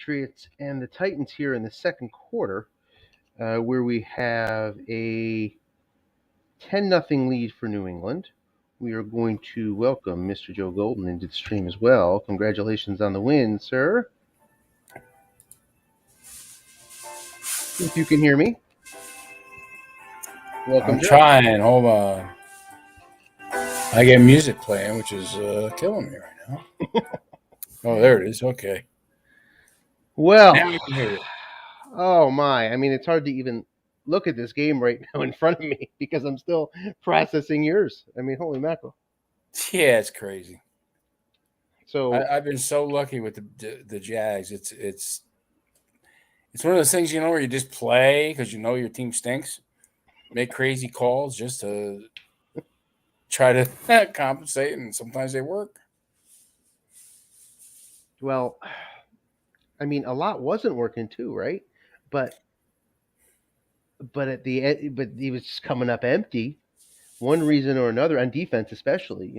Patriots and the Titans here in the second quarter, where we have a 10-0 lead for New England. We are going to welcome Mr. Joe Golden into the stream as well. Congratulations on the win, sir. If you can hear me. Welcome, I'm Joe. trying. Hold on. I get music playing, which is killing me right now. Oh, there it is. Okay. Well, Now we can hear it. oh my. I mean, it's hard to even look at this game right now in front of me because I'm still processing yours. I mean, holy mackerel. Yeah, it's crazy. So I've been so lucky with the Jags. It's one of those things, where you just play because you know your team stinks, make crazy calls just to try to compensate, and sometimes they work. well, I mean, a lot wasn't working too, right? But at the end, but he was just coming up empty, one reason or another on defense, especially.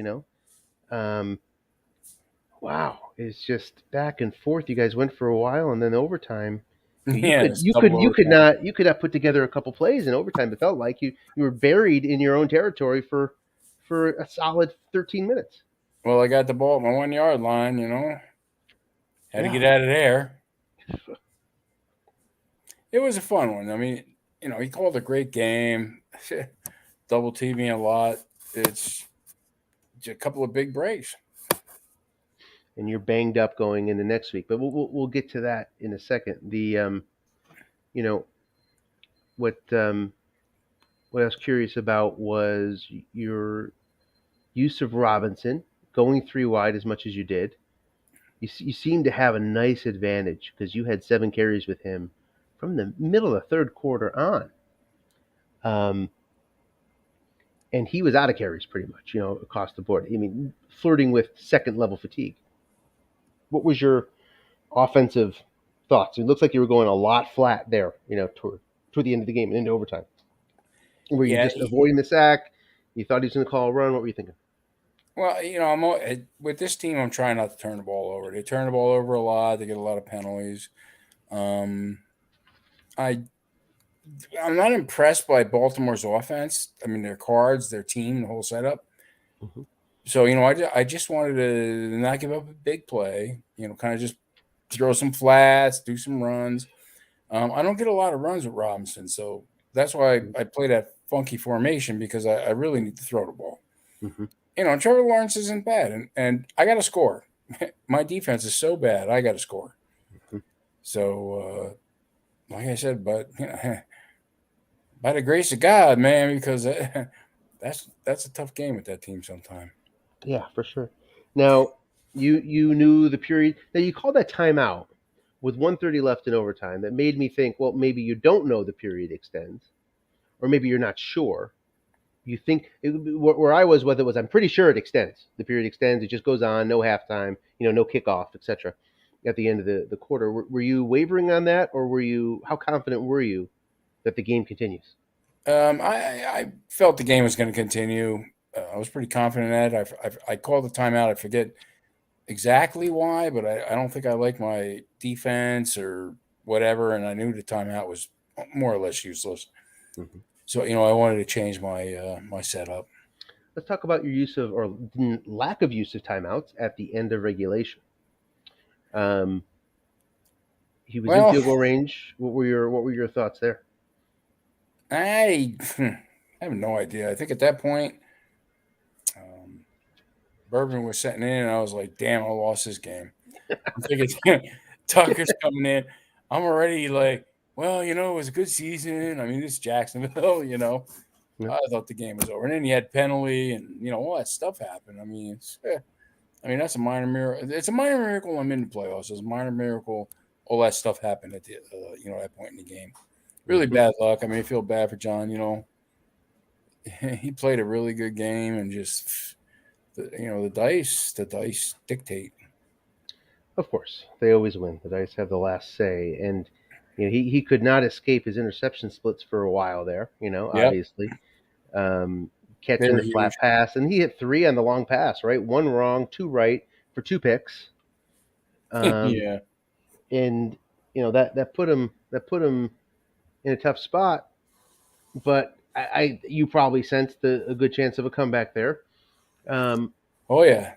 Um, wow, it's just back and forth. You guys went for a while, and then overtime. You Yeah, could it's you could double you could overtime. not put together a couple plays in overtime. It felt like you were buried in your own territory for a solid 13 minutes. Well, I got the ball at my 1 yard line. Had to Yeah. get out of there. It was a fun one. I mean, he called a great game. Double teaming a lot. It's a couple of big breaks. And you're banged up going into next week, but we'll get to that in a second. The you know what what I was curious about was your use of Robinson going three wide as much as you did. You seem to have a nice advantage because you had 7 carries with him from the middle of the third quarter on. And he was out of carries pretty much, across the board. I mean, flirting with second level fatigue. What was your offensive thoughts? It looks like you were going a lot flat there, toward the end of the game and into overtime. Were you Yeah. just avoiding the sack? You thought he was going to call a run? What were you thinking? Well, with this team, I'm trying not to turn the ball over. They turn the ball over a lot. They get a lot of penalties. I I'm not impressed by Baltimore's offense. I mean, their cards, their team, the whole setup. Mm-hmm. So I just wanted to not give up a big play. Kind of just throw some flats, do some runs. I don't get a lot of runs with Robinson, so that's why I play that funky formation because I really need to throw the ball. Mm-hmm. Trevor Lawrence isn't bad, and I got to score. My defense is so bad, I got to score. Mm-hmm. So, like I said, but by the grace of God, man, because that's a tough game with that team sometimes. Yeah, for sure. Now, you knew the period. Now, you called that timeout with 1:30 left in overtime. That made me think, well, maybe you don't know the period extends, or maybe you're not sure. You think where I was, whether it was, I'm pretty sure it extends. The period extends. It just goes on, no halftime, no kickoff, etc. At the end of the quarter, were you wavering on that, or were you? How confident were you that the game continues? I felt the game was going to continue. I was pretty confident in that. I called the timeout. I forget exactly why, but I don't think I like my defense or whatever, and I knew the timeout was more or less useless. Mm-hmm. So I wanted to change my setup. Let's talk about your use of or lack of use of timeouts at the end of regulation. Um, he was in Well, field goal range. What were your thoughts there? I have no idea. I think at that point, Bourbon was setting in, and I was like, "Damn, I lost this game." I'm thinking Tucker's coming in. I'm already like, well, it was a good season. I mean, this is Jacksonville, Yeah. I thought the game was over. And then you had penalty and, all that stuff happened. I mean, that's a minor miracle. It's a minor miracle I'm in the playoffs. It's a minor miracle all that stuff happened at the, that point in the game. Really Mm-hmm. bad luck. I mean, I feel bad for John, He played a really good game and just, the dice dictate. Of course, they always win. The dice have the last say, and he could not escape his interception splits for a while there. Yep. Obviously, They catching were the huge. flat pass, and he hit 3 on the long pass. Right, 1 wrong, 2 right for 2 picks. Yeah. and that put him in a tough spot. But you probably sensed a good chance of a comeback there. Um, Oh yeah.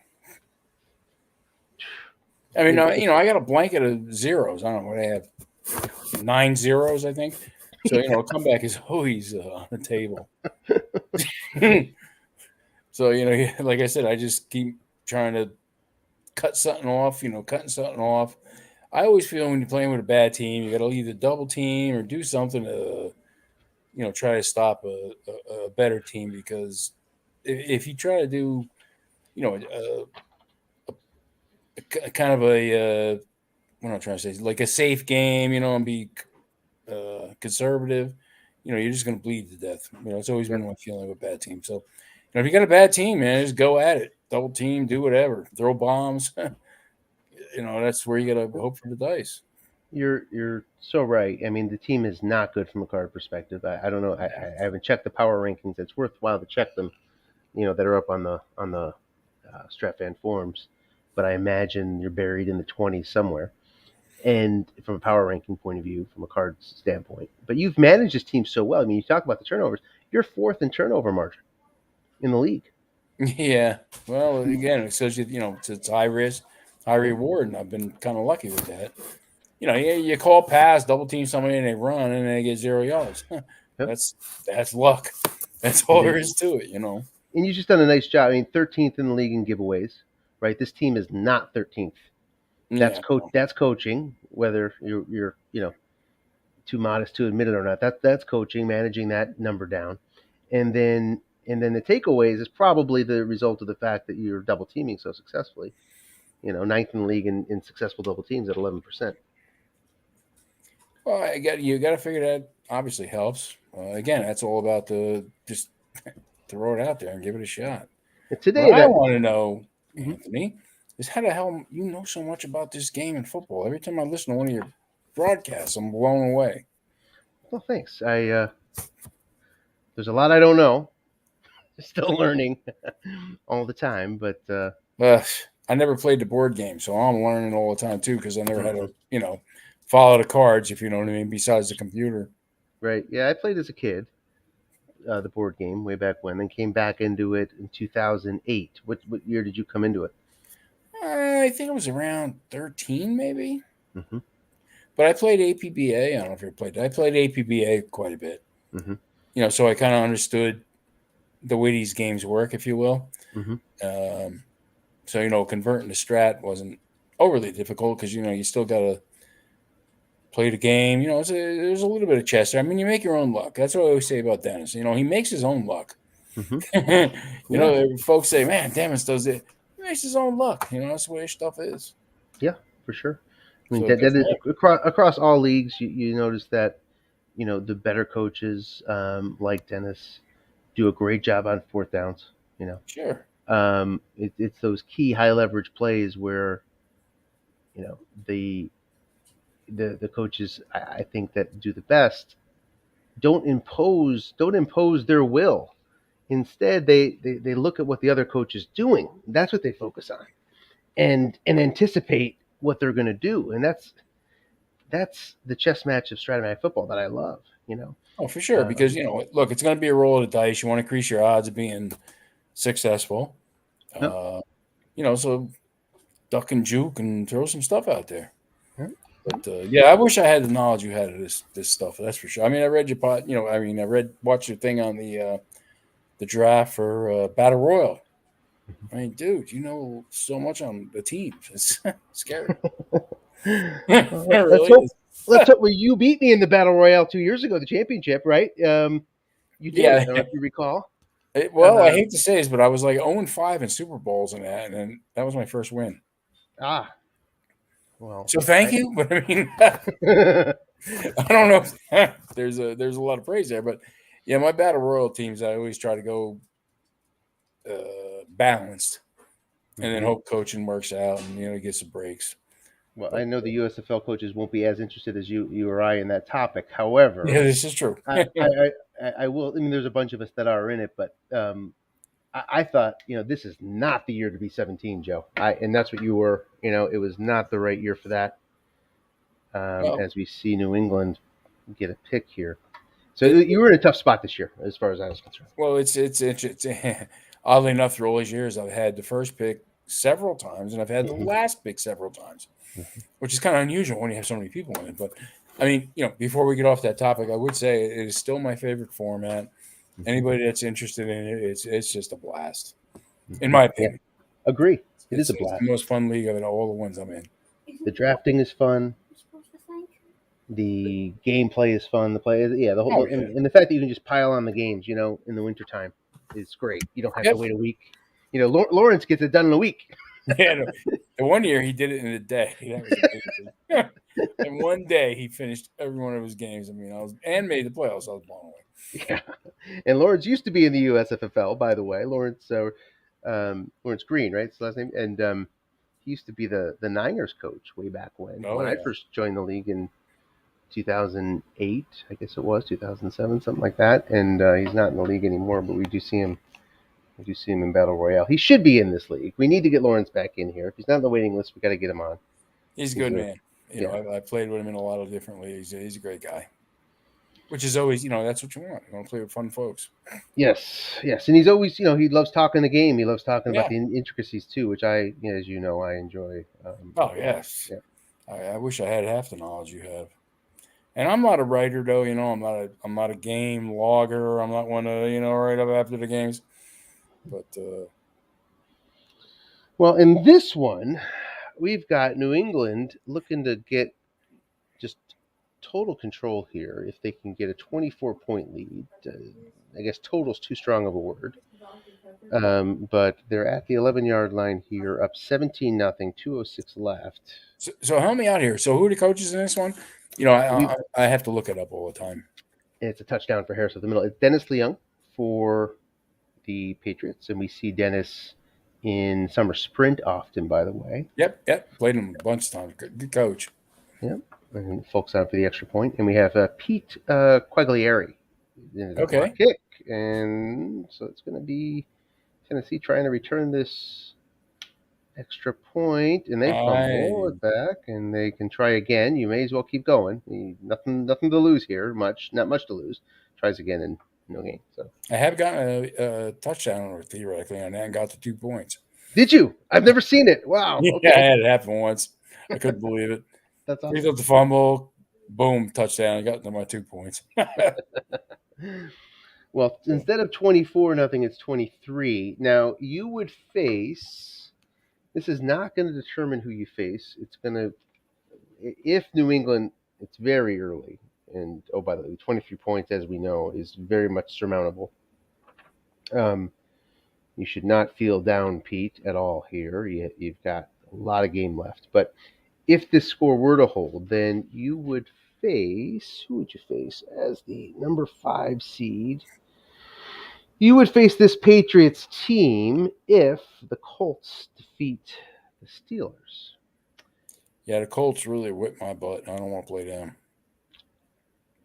I mean, it, I got a blanket of zeros. I don't know what I have, 9 zeros, I think. So a comeback is always on the table. So like I said, I just keep trying to cut something off. Cutting something off. I always feel when you're playing with a bad team, you got to either double team or do something to try to stop a better team, because if you try to do a kind of what am I trying to say, like a safe game, and be conservative, you're just going to bleed to death. It's always yeah, been my feeling with bad teams. So, if you got a bad team, man, just go at it, double team, do whatever, throw bombs. That's where you got to hope for the dice. you're so right. I mean, the team is not good from a card perspective. I don't know. I haven't checked the power rankings. It's worthwhile to check them. That are up on the Stratfan forums. But I imagine you're buried in the 20s somewhere. And from a power ranking point of view, from a card standpoint, but you've managed this team so well. I mean, you talk about the turnovers. You're fourth in turnover margin in the league. Yeah. Well, again, it says it's high risk, high Yeah, reward, and I've been kind of lucky with that. You call pass, double team somebody, and they run, and they get 0 yards. yep. That's luck. That's And all then there is to it. you've just done a nice job. I mean, 13th in the league in giveaways, right? This team is not 13th. That's Yeah. coach. That's coaching. Whether you're too modest to admit it or not, that's coaching, managing that number down, and then the takeaways is probably the result of the fact that you're double teaming so successfully. Ninth in the league in successful double teams at 11%. Well, you got to figure that obviously helps. Again, that's all about the just throw it out there and give it a shot. And What today I that want to know, mhm. Anthony, is how the hell you know so much about this game in football. Every time I listen to one of your broadcasts, I'm blown away. Well, thanks. There's a lot I don't know. Still learning all the time, but Uh, I never played the board game, so I'm learning all the time too, because I never had mhm. to, follow the cards, if you know what I mean, besides the computer. Right. Yeah, I played as a kid, the board game way back when, then came back into it in 2008. What year did you come into it? I think it was around 13, maybe. Hmm. But I played APBA. I don't know if you ever played that. I played APBA quite a bit. Hmm. So I kind of understood the way these games work, if you will. Hmm. Um, so converting to Strat wasn't overly difficult, because you still got to play the game. There's a little bit of chess there. I mean, you make your own luck. That's what I always say about Dennis. He makes his own luck. Hmm. Yeah. Folks say, "Man, Dennis does it." He makes his own luck. That's the way stuff is. Yeah, for sure. I mean, So that good for is him. across all leagues. You notice that the better coaches, like Dennis, do a great job on fourth downs. Sure. It's those key high leverage plays where you know the the coaches I think that do the best don't impose their will. Instead, they look at what the other coach is doing. That's what they focus on, and anticipate what they're going to do. And that's the chess match of Stratomatic football that I love. Oh, for sure. Because Um, look, it's going to be a roll of the dice. You want to increase your odds of being successful. no, Uh, so duck and juke and throw some stuff out there. no, But yeah, I wish I had the knowledge you had of this stuff. That's for sure. I mean, I read your pot. Watched your thing on the draft for Battle Royal. I mean, dude, you know so much on the teams. It's scary. It well, let's really hope. is. Let's hope. Well, you beat me in the battle royale 2 years ago, the championship, right? You did. I Yeah. don't know if you recall. Well, I Um, hate to say this, but I was like 0-5 in Super Bowls in that, and then that was my first win. ah, well, So thank I. you. But I mean, I don't know if there's a lot of praise there, but yeah, my Battle Royal teams, I always try to go balanced, and then Mhm. hope coaching works out, and get some breaks. Well, I But know the USFL coaches won't be as interested as you or I in that topic. However, yeah, this is true. I, I, I will. I mean, there's a bunch of us that are in it, but I thought, this is not the year to be 17, Joe. And that's what you were. It was not the right year for that. Well, as we see New England get a pick here. So it, you were in a tough spot this year, as far as I was concerned. well, it's oddly enough, through all these years, I've had the first pick several times, and I've had the Mm-hmm. last pick several times, Mm-hmm. which is kind of unusual when you have so many people in it. But I mean, before we get off that topic, I would say it is still my favorite format. Mm-hmm. Anybody that's interested in it, it's just a blast, in Mm-hmm. my Yeah, opinion. agree. It is It's, a it's blast. the most fun league of all the ones I'm in. The drafting is fun. The gameplay is fun. The play, yeah, the Oh whole, yeah, and the fact that you can just pile on the games, in the wintertime is great. You don't have to yep, wait a week. Lawrence gets it done in a week. yeah. The one year he did it in a day. That was amazing. In one day, he finished every one of his games. I mean, and made the playoffs. I was blown away. Yeah, and Lawrence used to be in the USFFL, by the way. Lawrence Green, right? It's the last name, and he used to be the Niners coach way back Oh when I yeah, first joined the league in 2008, I guess it was 2007, something like that. And he's not in the league anymore, but we do see him. We do see him in Battle Royale. He should be in this league. We need to get Lawrence back in here. If he's not on the waiting list, we got to get him on. he's a He's good a man. Yeah. I played with him in a lot of different leagues. He's a great guy. Which is always, that's what you want. You want to play with fun folks. Yes, yes, and he's always, he loves talking the game. He loves talking about Yeah. the intricacies too, which I, as you know, I enjoy. Oh A lot. yes. Yeah. I wish I had half the knowledge you have. And I'm not a writer though. I'm not a game logger. I'm not one to write up after the games. But Well, in this one, we've got New England looking to get just total control here. If they can get a 24-point lead, I guess total's too strong of a word. But they're at the 11-yard line here, up 17-0, 2:06 left. so help me out here. So who are the coaches in this one? We I have to look it up all the time. It's a touchdown for Harris at the middle. It's Dennis Leung for the Patriots, and we see Dennis in summer sprint often, by the way. Yep. Played him a bunch of times. Good coach. Yep. And folks out for the extra point. And we have Pete Quaglieri in the block Okay. kick. And so it's going to be Tennessee trying to return this extra point, and they fumble I it back, and they can try again. You may as well keep going. Nothing to lose here. Not much to lose. Tries again and no gain. So I have gotten a touchdown theoretically on that and got the 2 points. did you? I've never seen it. Wow. Yeah, Okay. I had it happen once. I couldn't believe it. That's Picked awesome. up the fumble, boom, touchdown. I got to my 2 points. Well, instead of 24-0, it's 23. Now you would face. This is not going to determine who you face. It's going to, if New England, it's very early. And oh, by the way, 23 points, as we know, is very much surmountable. You should not feel down, Pete, at all here. You've got a lot of game left. But if this score were to hold, then you would face, who would you face as the number 5 seed? You would face this Patriots team if the Colts defeat the Steelers. Yeah, the Colts really whipped my butt. I don't want to play them.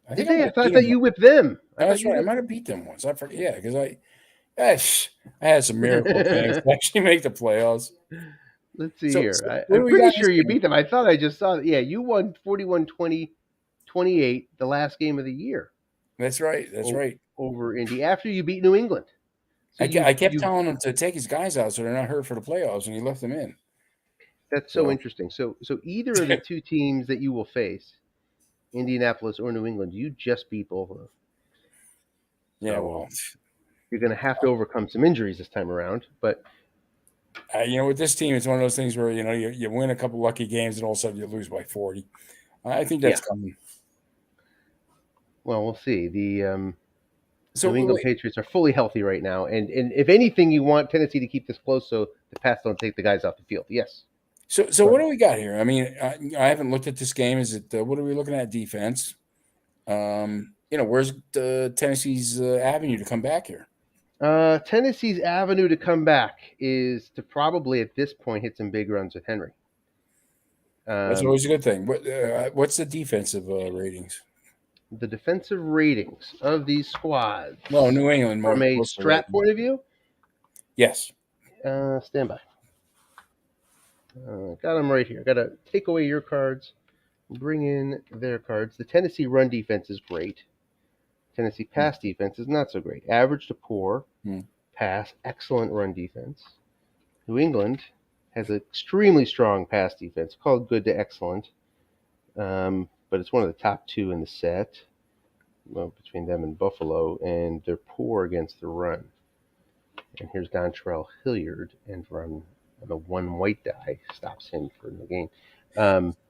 I Did think I they? might I have beat thought them. you whipped them. I Oh, thought that's you right. I whipped might them. have beat them once. I forget. Yeah, because I had some miracle things to actually make the playoffs. Let's see So, here. what I'm do we pretty got in this sure you game? beat them. I thought I just saw it. Yeah, you won 41-20, 28, the last game of the year. That's right. That's right. Over Indy after you beat New England. So I kept you telling him to take his guys out so they're not hurt for the playoffs, and he left them in. that's so So, interesting. So either of the two teams that you will face, Indianapolis or New England, you just beat both of them. yeah, well, So you're going to have to overcome some injuries this time around. But with this team, it's one of those things where you win a couple lucky games, and all of a sudden you lose by 40. I think yeah, that's coming. well, we'll see. The So, New England Patriots are fully healthy right now, and if anything, you want Tennessee to keep this close so the Pats don't take the guys off the field. Yes. so what do we got here? I mean, I haven't looked at this game. Is it what are we looking at defense? Where's Tennessee's avenue to come back here? Tennessee's avenue to come back is to probably at this point hit some big runs with Henry. That's always a good thing. What's the defensive ratings? The defensive ratings of these squads. Well, New England From a most strat point of view, yes. stand by. Got them right here. Got to take away your cards. bring in their cards. The Tennessee run defense is great. Tennessee pass defense is not so great. Average to poor. Pass, excellent run defense. New England has an extremely strong pass defense, called good to excellent, but it's one of the top two in the set, between them and Buffalo, and they're poor against the run. And here's Dontrell Hilliard, and run the one white die stops him for the game.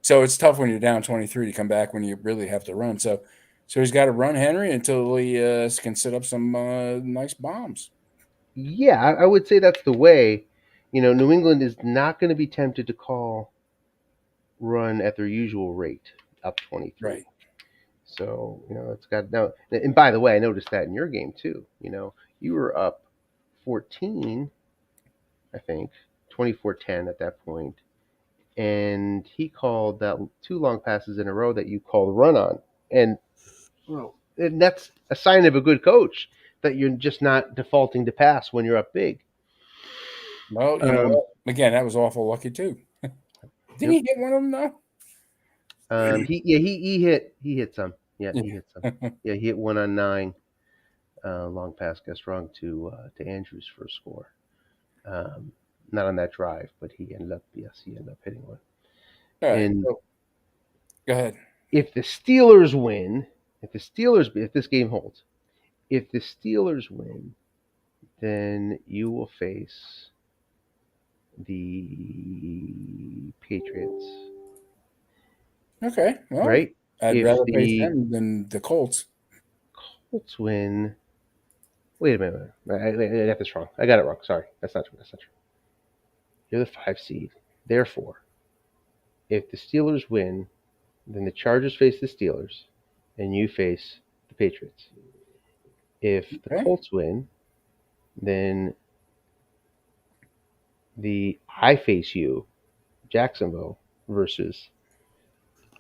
So it's tough when you're down 23 to come back when you really have to run. So he's got to run Henry until he can set up some nice bombs. Yeah, I would say that's the way. New England is not going to be tempted to call run at their usual rate, up 23. Right. So, it's got now. And by the way, I noticed that in your game too. You were up 14, I think, 24-10 at that point, and he called that 2 long passes in a row that you called run on, and that's a sign of a good coach, that you're just not defaulting to pass when you're up big. Well, you know what? Again, that was awful lucky too. Didn't he hit one of them though? He hit some. Yeah, he hit some. Yeah, he hit 1 on 9. Long pass guessed wrong to Andrews for a score. Not on that drive, but he ended up hitting one. All right, And go ahead. If the Steelers win, if this game holds, if the Steelers win, then you will face the Patriots. Okay, well, right? I'd If rather face the them than the Colts. Colts win, wait a minute. I got this wrong. I got it wrong. Sorry, that's not true. You're the 5 seed. Therefore, if the Steelers win, then the Chargers face the Steelers, and you face the Patriots. If the Colts win, then I face you, Jacksonville, versus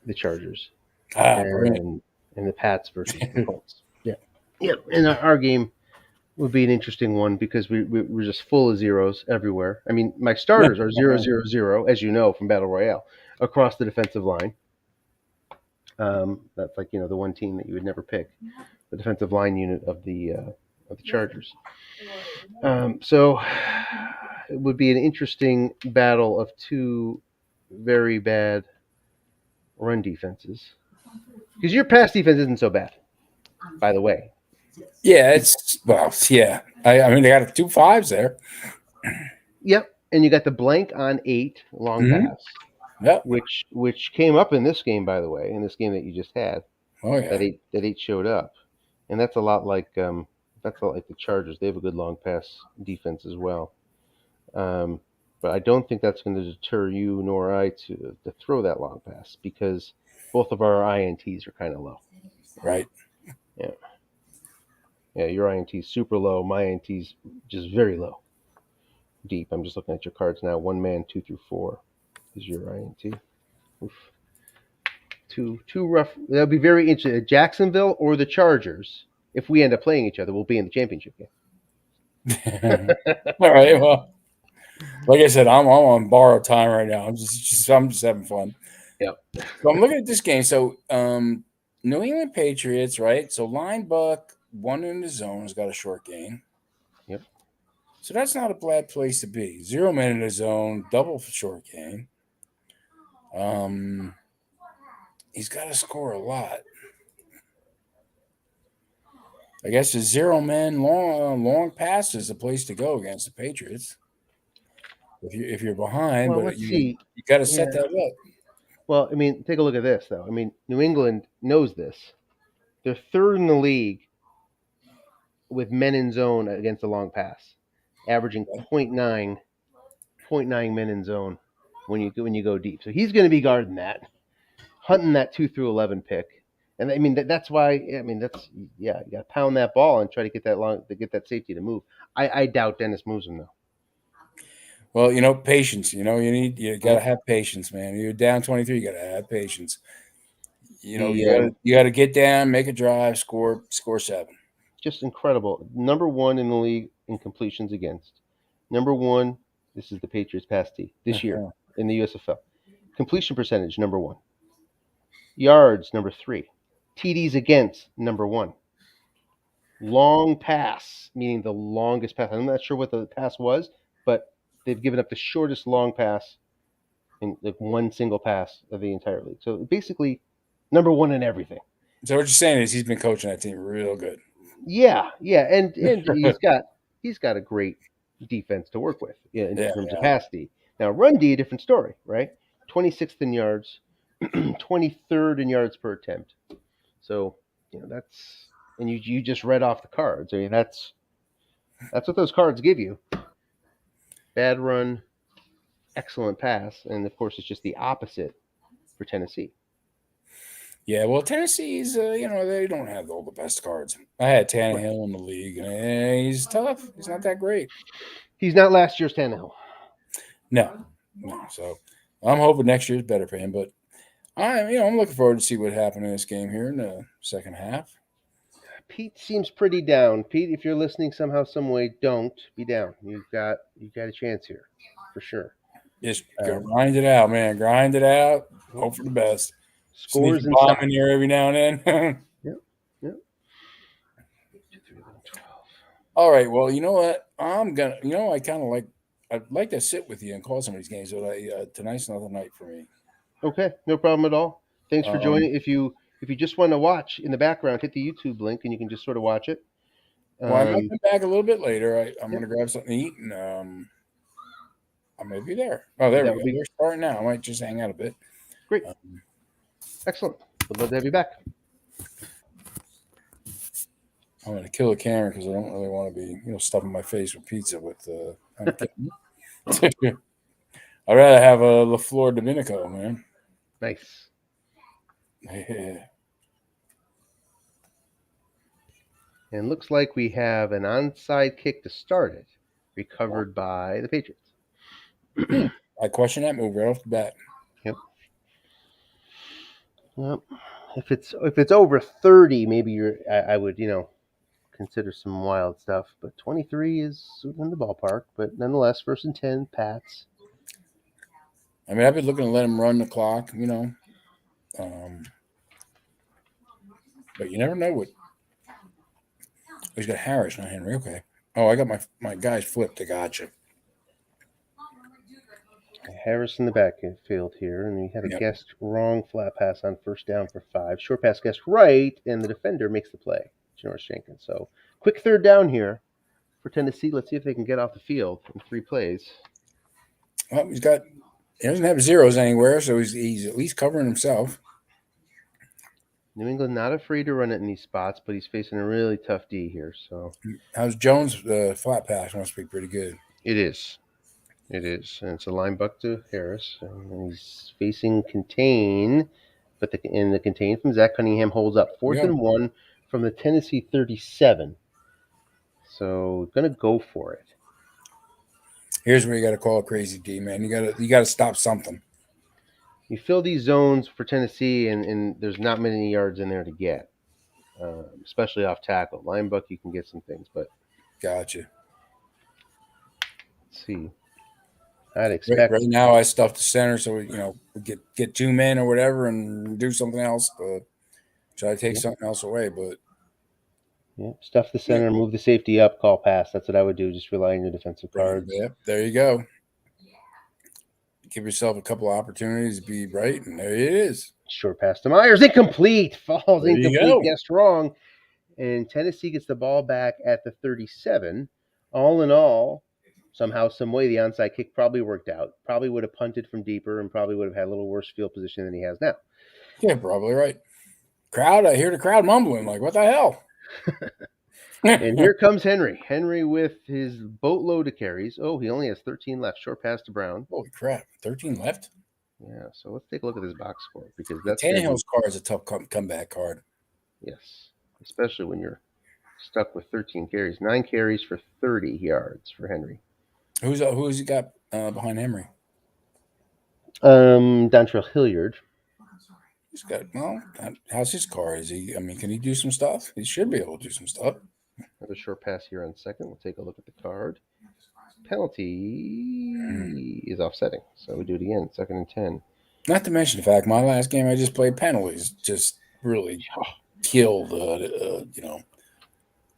the Chargers, and the Pats versus the Colts. Yeah. And our game would be an interesting one because we're just full of zeros everywhere. I mean, my starters are 0-0-0, as you know from Battle Royale, across the defensive line. That's like the one team that you would never pick, the defensive line unit of the Chargers. So it would be an interesting battle of 2 very bad run defenses, because your pass defense isn't so bad, by the way. Yeah, yeah. I mean, they got 2 5s there. Yep, and you got the blank on 8 long pass. Yep. Which came up in this game, by the way, in this game that you just had. Oh yeah. That 8 showed up, and that's a lot like the Chargers. They have a good long pass defense as well. But I don't think that's going to deter you nor I to throw that long pass, because both of our INTs are kind of low. Right. Yeah. Yeah, your INT's super low. My INT's just very low. Deep. I'm just looking at your cards now. 1 man, 2 through 4 is your INT. Oof. Too rough. That'll be very interesting. Jacksonville or the Chargers, if we end up playing each other, will be in the championship game. All right. Well, like I said, I'm on borrowed time right now. I'm just having fun. Yep. So I'm looking at this game. So New England Patriots, right? So Linebuck, 1 in the zone, has got a short gain. Yep. So that's not a bad place to be. 0 man in the zone, double short gain. He's got to score a lot. I guess the 0 man long pass is the place to go against the Patriots. If you're behind, Well, but let's see. You got to set that up. Well, I mean, take a look at this, though. I mean, New England knows this. They're 3rd in the league with men in zone against the long pass, averaging 0.9 men in zone when you go deep. So he's going to be guarding that, hunting that 2 through 11 pick. And I mean that's why. I mean you got to pound that ball and try to get that safety to move. I doubt Dennis moves him though. Well, patience. You got to have patience, man. You're down 23. You got to have patience. You got to get down, make a drive, score 7. Just incredible. Number 1 in the league in completions against. Number 1. This is the Patriots pass D this year in the USFL. Completion percentage number 1. Yards, number 3. TDs against, number 1. Long pass, meaning the longest pass. I'm not sure what the pass was, but they've given up the shortest long pass in like one single pass of the entire league. So basically, number 1 in everything. So what you're saying is he's been coaching that team real good. Yeah, and he's got a great defense to work with in Yeah, terms of pass D. Now run D, different story, right? 26th in yards, 23rd in yards per attempt. So that's, and you just read off the cards. I mean that's what those cards give you. Bad run, excellent pass, and of course it's just the opposite for Tennessee. Yeah, well, Tennessee's, they don't have all the best cards. I had Tannehill in the league, and he's tough. He's not that great. He's not last year's Tannehill. No. So I'm hoping next year's better for him. But I'm looking forward to see what happened in this game here in the second half. Pete seems pretty down. Pete, if you're listening somehow, some way, don't be down. You've got a chance here, for sure. Just grind it out, man. Grind it out. Hope for the best. Scores Sneak a and bomb stop. in there every now and then. Yep. All right. Well, you know what? I'm gonna. I kind of like. I'd like to sit with you and call some of these games, but tonight's another night for me. Okay, no problem at all. Thanks for joining. If you just want to watch in the background, hit the YouTube link and you can just sort of watch it. Well, I might come back a little bit later. I'm going to grab something to eat, and I may be there. Oh, there we go. We're starting now. I might just hang out a bit. Great. Excellent. Would love to have you back. I'm going to kill the camera because I don't really want to be, stuffing my face with pizza with. I'd rather have a La Flor Domenico, man. Nice. Yeah. And looks like we have an onside kick to start it, recovered by the Patriots. I question that move right off the bat. Yep. If it's over 30, maybe I would consider some wild stuff. But 23 is in the ballpark. But nonetheless, 1st and 10, Pats. I mean, I've been looking to let him run the clock, but you never know what. He's got Harris, not Henry. Okay. Oh, I got my guys flipped. I gotcha. Harris in the backfield here, and he had a guessed wrong flat pass on 1st down for 5. Short pass guessed right, and the defender makes the play, Janoris Jenkins. So quick 3rd down here for Tennessee. Let's see if they can get off the field in 3 plays. Well, he doesn't have zeros anywhere, so he's at least covering himself. New England not afraid to run it in these spots, but he's facing a really tough D here. So how's Jones' flat pass? Must be pretty good. It is. And it's a line buck to Harris, and he's facing contain, but the contain from Zach Cunningham holds up. 4th and 1 from the Tennessee 37. So gonna go for it. Here's where you got to call a crazy D, man. You got to stop something. You fill these zones for Tennessee, and there's not many yards in there to get, especially off tackle. Line buck, you can get some things, but gotcha. Let's see. I'd expect right now I stuff the center, so we get 2 men or whatever and do something else, but try to take something else away. But stuff the center, move the safety up, call pass. That's what I would do. Just rely on your defensive cards. Yep, there you go. Give yourself a couple of opportunities to be right, and there it is. Short pass to Myers, incomplete. Falls incomplete, guessed wrong. And Tennessee gets the ball back at the 37. All in all, somehow, some way, the onside kick probably worked out. Probably would have punted from deeper and probably would have had a little worse field position than he has now. Yeah, probably right. Crowd, I hear the crowd mumbling, like, what the hell? And here comes Henry. Henry with his boatload of carries. Oh, he only has 13 left. Short pass to Brown. Holy crap, 13 left? Yeah, so let's take a look at this box score, because that's Tannehill's card is a tough comeback card. Yes, especially when you're stuck with 13 carries. 9 carries for 30 yards for Henry. Who's he got behind Henry? Dontrell Hilliard. He's got, how's his car? Can he do some stuff? He should be able to do some stuff. Another short pass here on 2nd. We'll take a look at the card. Penalty is offsetting, so we do it again. 2nd and 10. Not to mention the fact my last game I just played penalties just really killed,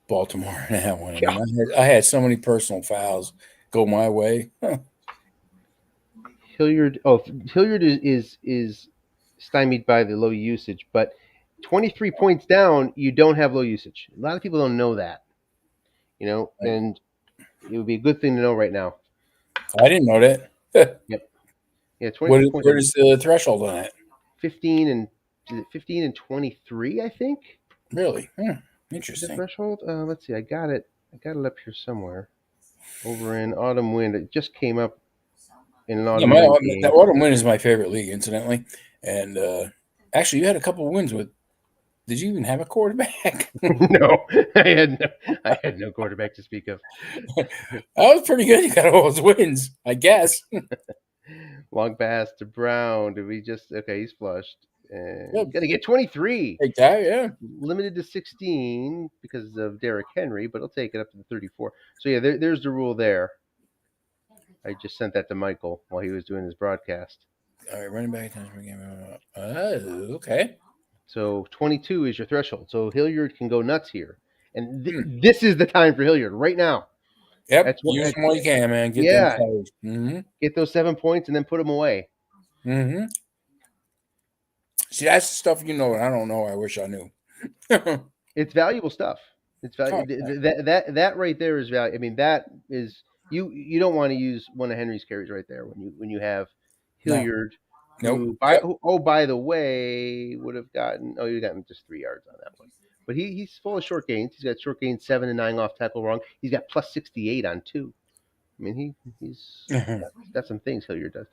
Baltimore in that one. I Yeah. mean, I had so many personal fouls go my way. Hilliard. Oh, Hilliard is stymied by the low usage, but 23 points down, you don't have low usage. A lot of people don't know that, and it would be a good thing to know right now. I didn't know that. Yep. Yeah, 23 points. What is the threshold on it? 15 and is it 15 and 23? I think Really? is the Interesting. threshold. Let's see. I got it. I got it up here somewhere. Over in Autumn Wind, it just came up in an Yeah, Autumn Wind the game. Autumn Win is my favorite league, incidentally. And actually, you had a couple of wins with. Did you even have a quarterback? No, I had no quarterback to speak of. That was pretty good. You got all those wins, I guess. Long pass to Brown. Did we just okay? He's flushed and Yep. he's gonna get 23. Take that, yeah. Limited to 16 because of Derrick Henry, but he'll take it up to the 34. So yeah, there's the rule there. I just sent that to Michael while he was doing his broadcast. All right, running back times per game. Okay. So 22 is your threshold. So Hilliard can go nuts here, and Hmm. this is the time for Hilliard right now. Yep. That's what. Use them while you can, man. Get them Yeah, players. Mm-hmm. get those 7 points and then put them away. Mm-hmm. See, that's the stuff you know, and I don't know. I wish I knew. It's valuable stuff. It's Oh, that right there is value. I mean, that is you don't want to use one of Henry's carries right there when you have no. Hilliard, Nope. by the way, would have gotten you gotten just 3 yards on that one. But he's full of short gains. He's got short gains 7 and 9 off tackle wrong. He's got plus 68 on 2. I mean he's got some things Hilliard does.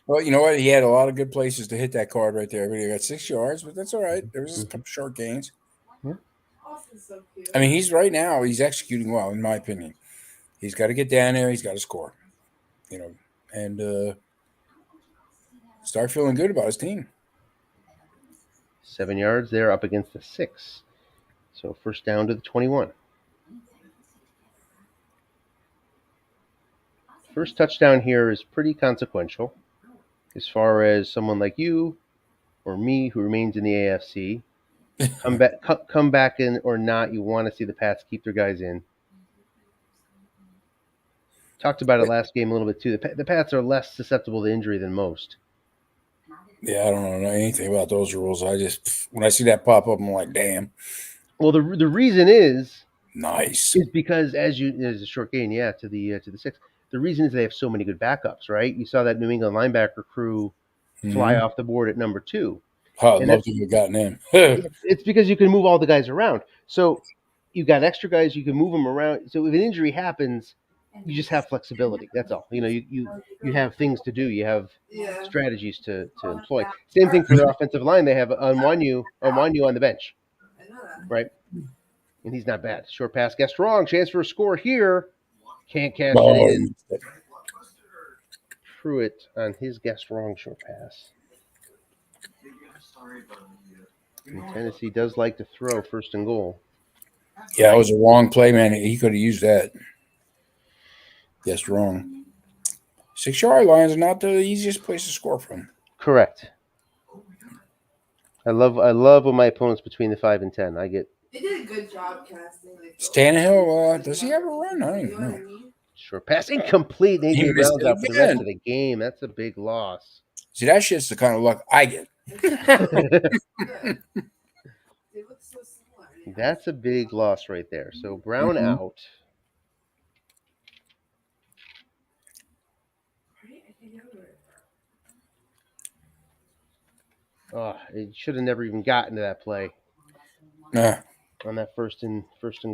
Well, you know what? He had a lot of good places to hit that card right there. But he got 6 yards, but that's all right. There was a couple short gains. Yeah. I mean, he's right now. He's executing well, in my opinion. He's got to get down there. He's got to score, and start feeling good about his team. 7 yards there up against the 6. So first down to the 21. First touchdown here is pretty consequential as far as someone like you or me who remains in the AFC. Come back in or not, you want to see the Pats keep their guys in. Talked about it last game a little bit too. The Pats are less susceptible to injury than most. Yeah, I don't know anything about those rules. I just when I see that pop up, I'm like, damn. Well, the reason is Nice. because there's a short gain, to the 6. The reason is they have so many good backups, right? You saw that New England linebacker crew fly off the board at number 2. Oh, I'd And love to have gotten him. it's because you can move all the guys around. So you got extra guys, you can move them around. So if an injury happens, you just have flexibility. That's all. You have things to do. You have strategies to employ. Same thing for their offensive line. They have Onwenu on the bench, right? And he's not bad. Short pass gets wrong. Chance for a score here. Can't cash it in. Pruitt on his guess wrong short pass. And Tennessee does like to throw first and goal. Yeah, it was a wrong play, man. He could have used that. Guessed wrong. 6-yard line is not the easiest place to score from. Correct. I love when my opponent's between the 5 and 10. I get. They did a good job casting. Tannehill, does he have a run? I don't even know. Short pass incomplete. He AJ missed Brown's it out for the rest again. of the game. That's a big loss. See, that shit's the kind of luck I get. That's a big loss right there. So Brown out. Oh, it should have never even gotten to that play on that first and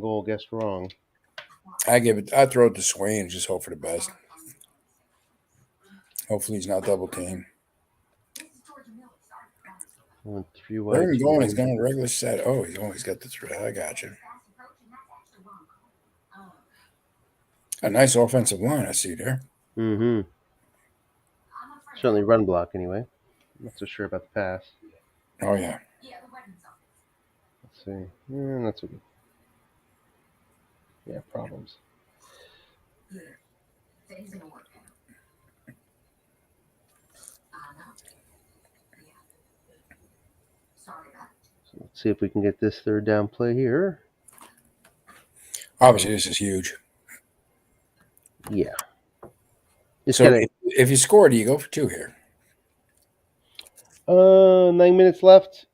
goal. Guessed wrong. I throw it to Swain and just hope for the best. Hopefully he's not double teamed. Where are you going? He's going regular set. Oh, he's got the threat. I got you. A nice offensive line I see there. Mm-hmm. Certainly run block anyway. I'm not so sure about the pass. Oh yeah. Let's see. Not so good. Yeah, problems. See if we can get this third down play here. Obviously, this is huge. Yeah. It's So kinda, if you score, do you go for 2 here? 9 minutes left.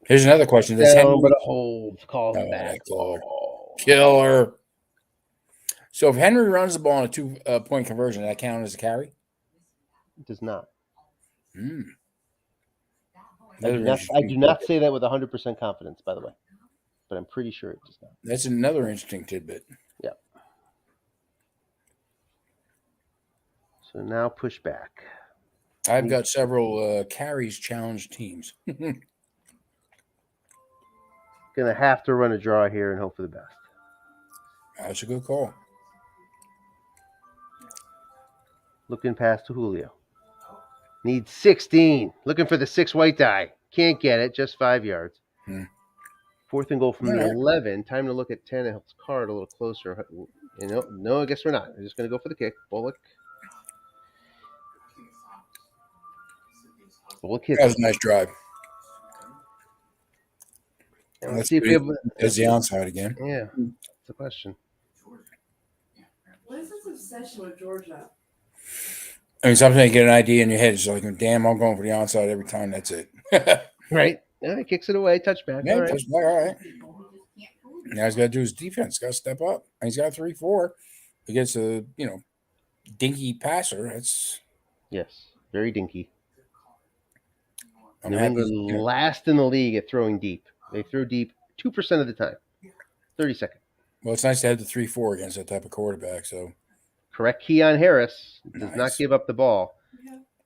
Here's another question. Does Down, Henry but a hold calls it back. killer? So if Henry runs the ball on a 2-point conversion, does that count as a carry? It does not. Hmm. I do not say that with 100% confidence, by the way, but I'm pretty sure it does not. That's another interesting tidbit. Yeah. So now push back. I've got several carries challenged teams. Gonna have to run a draw here and hope for the best. That's a good call. Looking past to Julio. Needs 16. Looking for the 6 white die. Can't get it. Just 5 yards. 4th and goal from the 11. Time to look at Tannehill's card a little closer. No, I guess we're not. We're just going to go for the kick. Bullock hits. That was a nice drive. Let's see if we have. There's the onside again. Yeah, that's the question. What is this obsession with Georgia? I mean, sometimes you get an idea in your head. It's like, damn, I'm going for the onside every time. That's it. Right. Yeah, he kicks it away. Touchback. Yeah, all right. touchback. All right. Now he's got to do his defense. Got to step up. And he's got 3-4 against a dinky passer. That's Yes, very dinky. I'm New happy. England last in the league at throwing deep. They throw deep 2% of the time. 32nd. Well, it's nice to have the 3-4 against that type of quarterback. So Correct Keon Harris does not Nice. give up the ball.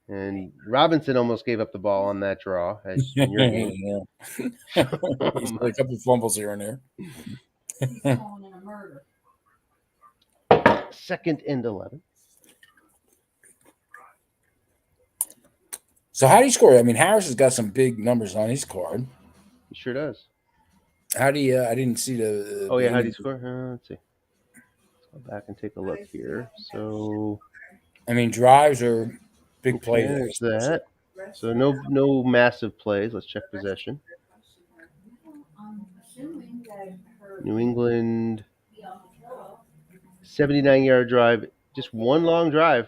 And Robinson almost gave up the ball on that draw. As in your game. He's got a couple of fumbles here and there. 2nd and 11. So how do you score? I mean, Harris has got some big numbers on his card. He sure does. How do you? I didn't see the. Oh, yeah. How do you score? Let's see. Let's go back and take a look here. So, I mean, drives are big plays. there's that. So, no massive plays. Let's check possession. New England, 79-yard drive. Just one long drive.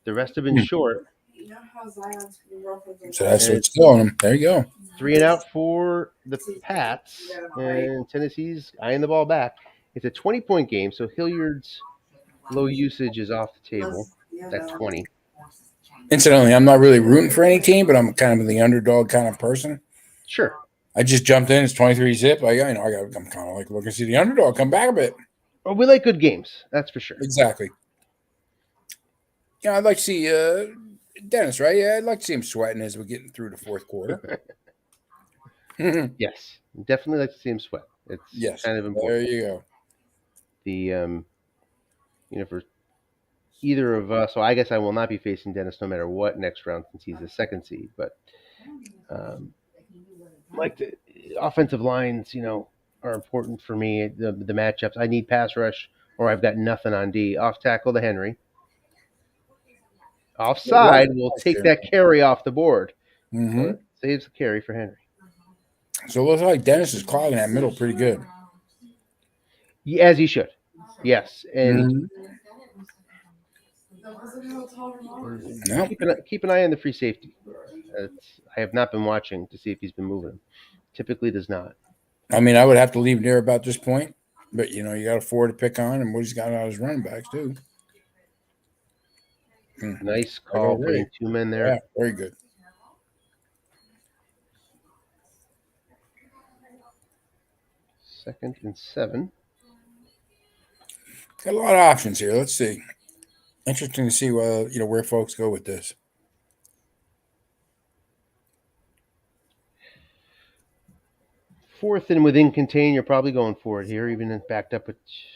The rest have been short. You know how Zion's references. So that's what's going him. There you go. 3 and out for the Pats, and Tennessee's eyeing the ball back. It's a 20-point game, so Hilliard's low usage is off the table. That's 20. Incidentally, I'm not really rooting for any team, but I'm kind of the underdog kind of person. Sure. I just jumped in. It's 23 zip. I'm kind of like looking to see the underdog come back a bit. Well, we like good games. That's for sure. Exactly. I'd like to see Dennis, right? Yeah, I'd like to see him sweating as we're getting through the 4th quarter. Yes. Definitely like to see him sweat. It's kind of important. There you go. The for either of us, so I guess I will not be facing Dennis no matter what next round since he's the 2nd seed. But like the offensive lines, are important for me. The matchups. I need pass rush, or I've got nothing on D. Off tackle to Henry. Offside will take that carry off the board. Mm-hmm. Saves the carry for Henry. So it looks like Dennis is clogging that middle pretty good. As he should. Yes. And keep an eye on the free safety. I have not been watching to see if he's been moving him. Typically does not. I mean, I would have to leave near about this point, but you got 4 to pick on, and what he's got out of his running backs too. Nice call, putting 2 men there. Yeah, very good. Second and 7. Got a lot of options here. Let's see. Interesting to see where folks go with this. 4th and within contain, you're probably going for it here, even if backed up at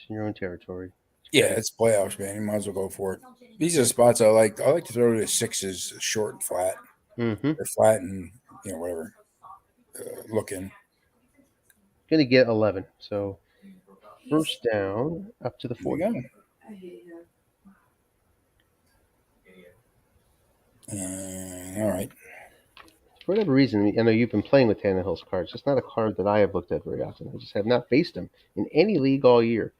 your own territory. Yeah, it's playoffs, man. You might as well go for it. These are the spots I like. I like to throw to the 6s, short and flat. Mm-hmm. Or flat and whatever. Looking. Going to get 11. So first down up to the 40. All right. For whatever reason, I know you've been playing with Tannehill's cards. It's not a card that I have looked at very often. I just have not faced him in any league all year.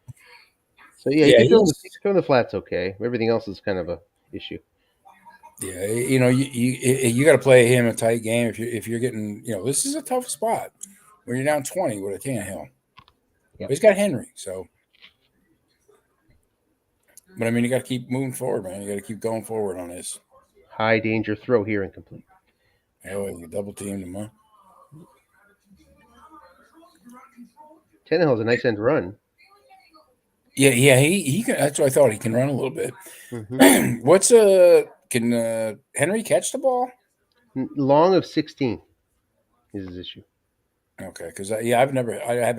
So yeah, Yeah, he can throw the flats okay. Everything else is kind of a issue. Yeah, you got to play him a tight game if you're getting this is a tough spot when you're down 20 with a Tannehill. Yep. But he's got Henry, so. But I mean, you got to keep moving forward, man. You got to keep going forward on this. High danger throw here, incomplete. Oh, you double teamed him, huh? Tannehill's a nice end run. Yeah, he can. That's what I thought. He can run a little bit. Mm-hmm. Can Henry catch the ball? Long of 16 is his issue. Okay, because I haven't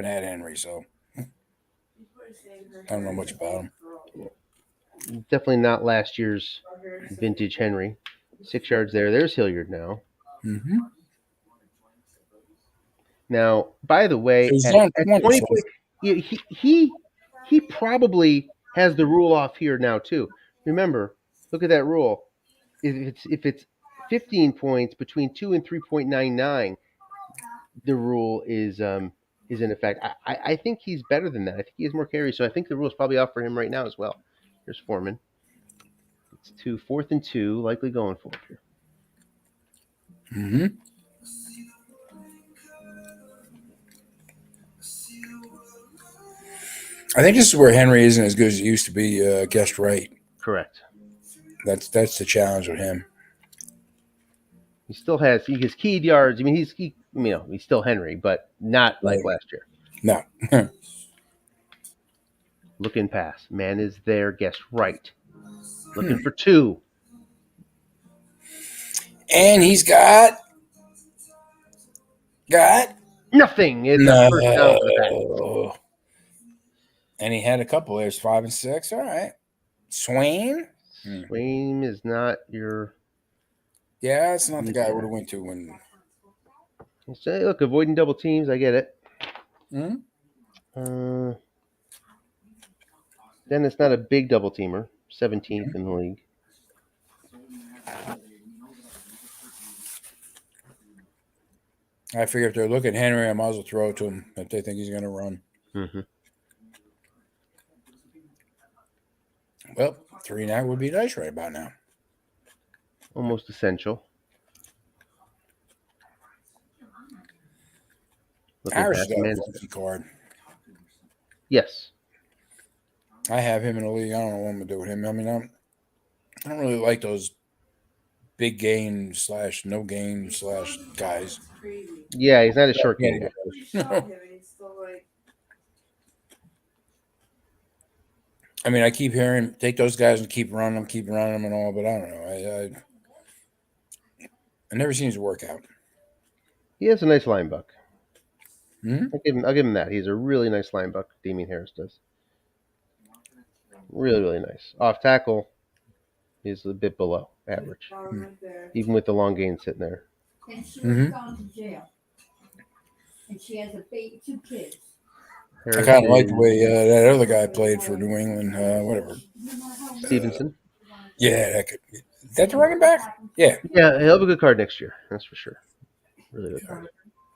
had Henry, so I don't know much about him. Definitely not last year's vintage Henry. 6 yards there. There's Hilliard now. Mm-hmm. Now, by the way, He's at on 20 20, he probably has the rule off here now too. Remember, look at that rule. If it's 15 points between 2 and 3.99, the rule is in effect. I think he's better than that. I think he has more carries, so I think the rule is probably off for him right now as well. Here's Foreman. It's 4th and 2, likely going for it here. Mm-hmm. I think this is where Henry isn't as good as he used to be. Guessed right. Correct. That's the challenge with him. He still has his keyed yards. I mean, he's still Henry, but not like last year. No. Looking pass. Man is there. Guessed right. Looking for 2. And he's got Nothing. It's a first down for the Packers. And he had a couple. There's 5 and 6. All right. Swain is not your. Yeah, it's not the guy I would have went to when. Say, look, avoiding double teams. I get it. Mm-hmm. Then it's not a big double teamer. 17th in the league. I figure if they're looking at Henry, I might as well throw it to him if they think he's going to run. Mm-hmm. Well, 3 and out would be nice right about now. Almost essential. Irish got a funky card. Yes. I have him in the league. I don't know what I'm going to do with him. I mean, I don't really like those big game / no game / guys. Yeah, he's not a short game guy. I mean, I keep hearing take those guys and keep running them and all, but I don't know. It never seems to work out. He has a nice line buck. Mm-hmm. I'll give him that. He's a really nice line buck. Damien Harris does. Really, really nice. Off tackle, he's a bit below average, even with the long gain sitting there. And she was gone to jail. And she has 2 kids. I kind of like the way that other guy played for New England. Whatever. Stevenson. Yeah, that's the running back. Yeah. Yeah, he'll have a good card next year. That's for sure. Really good card.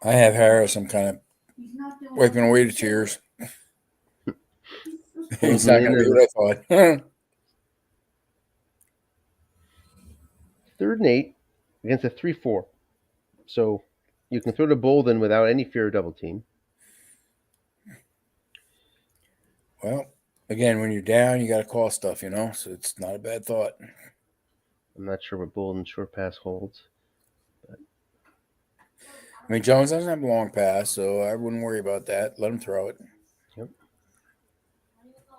I have Harris. I'm kind of wiping away the tears. He's not going to be what I thought. 3rd and 8 against a 3-4. So you can throw to Bolden without any fear of double team. Well, again, when you're down, you got to call stuff, so it's not a bad thought. I'm not sure what Bolden's short pass holds. But. I mean, Jones doesn't have a long pass, so I wouldn't worry about that. Let him throw it. Yep.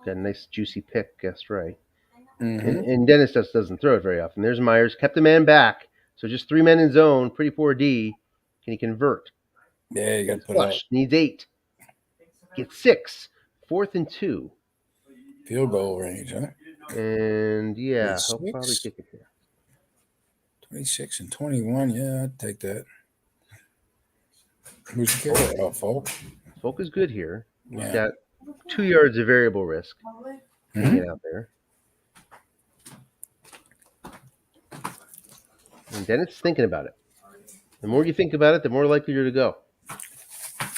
Got a nice juicy pick, guessed right. Mm-hmm. And Dennis just doesn't throw it very often. There's Myers, kept a man back. So just 3 men in zone, pretty poor D. Can he convert? Yeah, you got to put flush. it up. Needs 8. Gets 6. 4th and 2. Field goal range, huh? And yeah, he'll probably kick it here. 26 and 21. Yeah, I'd take that. Who's the kicker? Oh, Folk. Folk is good here. Yeah. He's got 2 yards of variable risk. Hanging out there. And Dennis is thinking about it. The more you think about it, the more likely you're to go.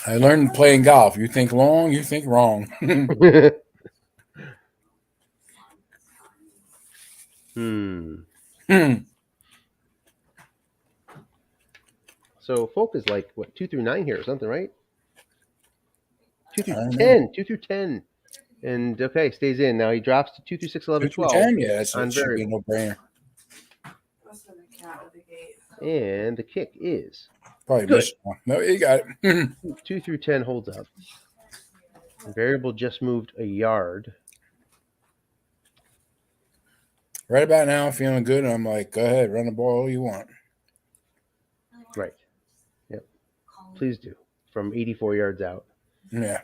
I learned playing golf. You think long, you think wrong. So Folk is like what 2 through 9 here or something, right? 2 I through don't know. 10, 2 through 10, and okay, stays in. Now he drops to 2 through 6, 11, 2 through 12 10, yeah, that on should be a variable, no-brainer. Must have been a cat with a gate. and the kick is Probably good. missed one. No, you got it. 2 through 10 holds up. Variable just moved a yard. Right about now, I'm feeling good. And I'm like, go ahead, run the ball all you want. Right. Yep. Please do. From 84 yards out. Yeah.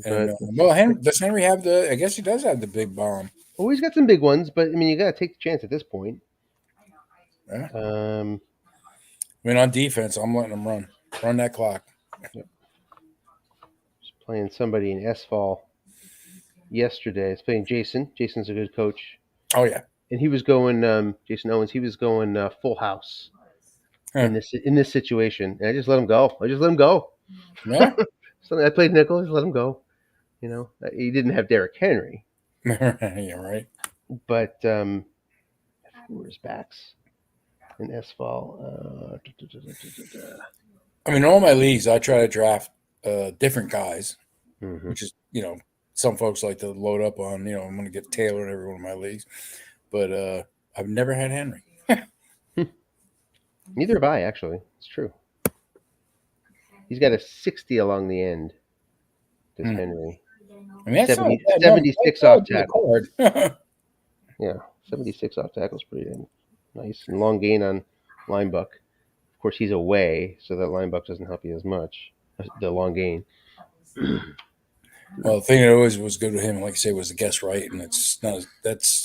But And well, does Henry have the? I guess he does have the big bomb. well, he's got some big ones, but I mean, you got to take the chance at this point. Yeah. Um, I mean, on defense, I'm letting him run that clock. just playing somebody in S-Fall yesterday. He's playing Jason. Jason's a good coach. Oh yeah. And he was going Jason Owens. He was going full house in this situation, and I just let him go. Yeah. So I played nickel. Just let him go. You know, he didn't have Derrick Henry, Yeah. Right. but who were his backs in S-Fall? I mean, in all my leagues, I try to draft different guys, Mhm. which is some folks like to load up on. I'm going to get Taylor in every one of my leagues, but I've never had Henry. Neither have I, actually. It's true. He's got a 60 along the end. This Henry. I mean, that's 70, not bad 76 number. off tackle. Yeah, 76 off tackle is pretty nice. And long gain on Linebuck. Of course, he's away, so that Linebuck doesn't help you as much. The long gain. Well, the thing that always was good with him, like I say, was the guess right, and that's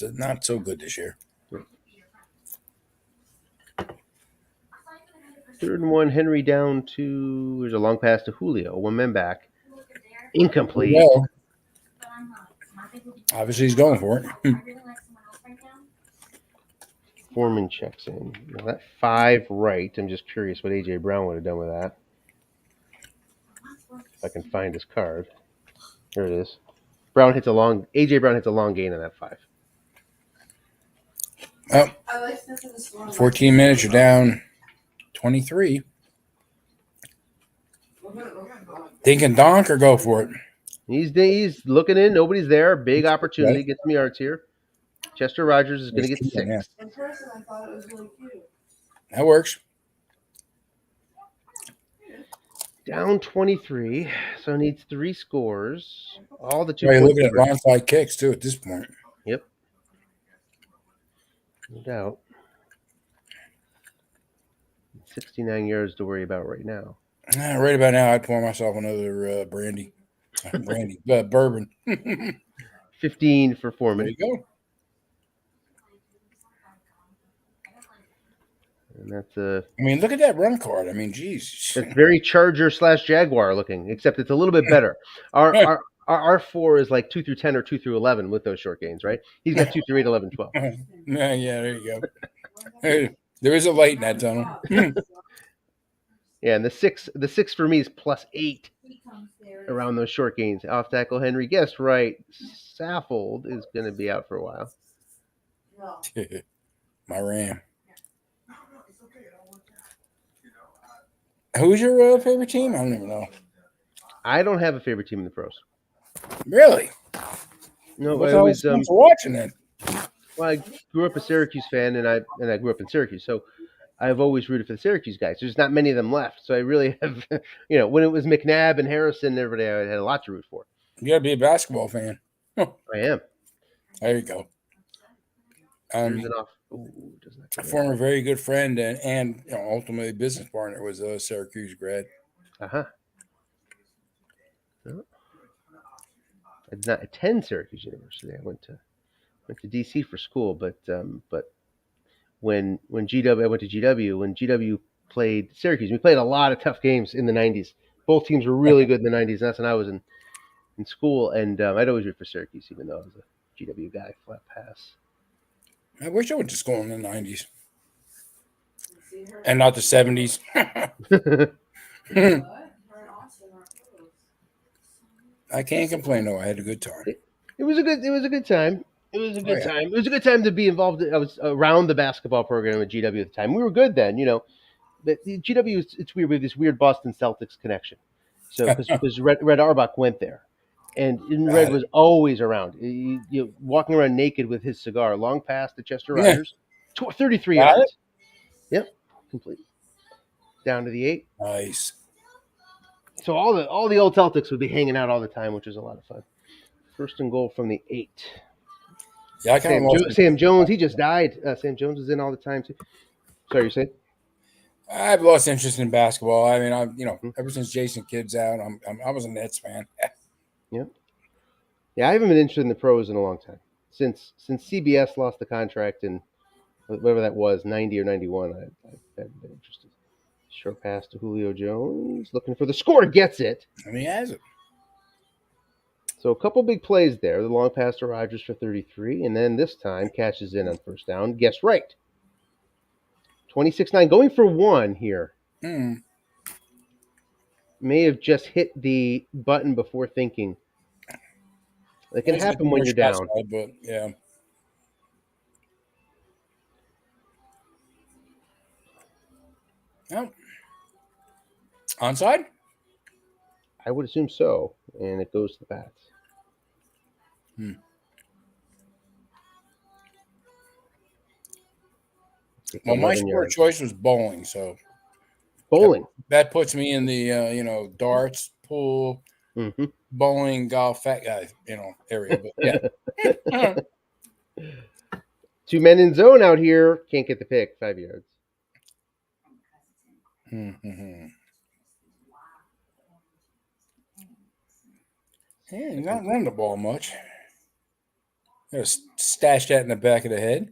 not so good this year. 3rd and 1, Henry down to. There's a long pass to Julio. 1 man back. Incomplete. Well, obviously, he's going for it. Foreman checks in. Now that 5 right. I'm just curious what A.J. Brown would have done with that. If I can find his card. There it is. A.J. Brown hits a long gain on that 5. Well, I like sniffing the storm. 14 minutes, you're down 23. Dink and donk or go for it. He's looking in. Nobody's there. Big opportunity. Get some yards here. Chester Rogers is going to get 6. Yeah. In person, I thought it was really cute. That works. Down 23, so needs 3 scores. All the 2 You're points. looking at onside kicks too at this point. Yep. No doubt. 69 yards to worry about right now. Right about now, I'd pour myself another bourbon. 15 for There Foreman. you go. And that's I mean, look at that run card. I mean, geez. that's very Charger / Jaguar looking, except it's a little bit better. Our 4 is like 2 through 10 or 2 through 11 with those short gains, right? He's got 2 through 8, 11, 12. Yeah, there you go. Hey, there is a light in that tunnel. Yeah, and the six for me is +8 around those short gains. Off tackle Henry guessed right. Saffold is going to be out for a while. No. My Ram. Who's your favorite team? I don't even know. I don't have a favorite team in the pros. Really? No, What's I all was this watching then? well, I grew up a Syracuse fan, and I grew up in Syracuse, so I've always rooted for the Syracuse guys. There's not many of them left, so I really have, when it was McNabb and Harrison and everybody, I had a lot to root for. You got to be a basketball fan. I am. There you go. There's an off. Ooh, doesn't have to A go. former very good friend and ultimately business partner was a Syracuse grad. Uh-huh. No. I did not attend Syracuse University. I went to DC for school, but when GW I went to GW, when GW played Syracuse, we played a lot of tough games in the 90s. Both teams were really good in the 90s. That's when I was in school, and I'd always root for Syracuse, even though I was a GW guy. Flat pass. I wish I went to school in the 90s. And not the 70s. What? Her and Austin are close. I can't complain though. I had a good time. It was a good time. It was a good yeah. time. It was a good time to be involved. I was around the basketball program at GW at the time. We were good then, you know. But the GW it's weird. We have this weird Boston Celtics connection. So because Red Auerbach went there, and Red was always around. You walking around naked with his cigar, long past the Chester Riders, 33 Got yards. Yep, complete. Down to the 8. Nice. So all the old Celtics would be hanging out all the time, which was a lot of fun. First and goal from the 8. Yeah, I kind of Sam Jones, he just died. Sam Jones is in all the time too. Sorry, you saying? I've lost interest in basketball. I mean, ever since Jason Kidd's out, I was a Nets fan. Yeah, I haven't been interested in the pros in a long time. Since CBS lost the contract in whatever that was, 90 or 91, I haven't been interested. Short pass to Julio Jones, looking for the score, gets it. And he has it. So a couple big plays there. The long pass to Rodgers for 33, and then this time catches in on first down. Guess right. 26-9, going for 1 here. May have just hit the button before thinking. That can happen when you're down. But yeah. Oh. Onside? I would assume so, and it goes to the bats. Well, my sport choice was bowling, so bowling. That puts me in the darts, pool, bowling, golf, fat guy, area. But yeah. 2 men in zone out here. Can't get the pick. 5 yards. Yeah, he's not running the ball much. Gotta stash that in the back of the head.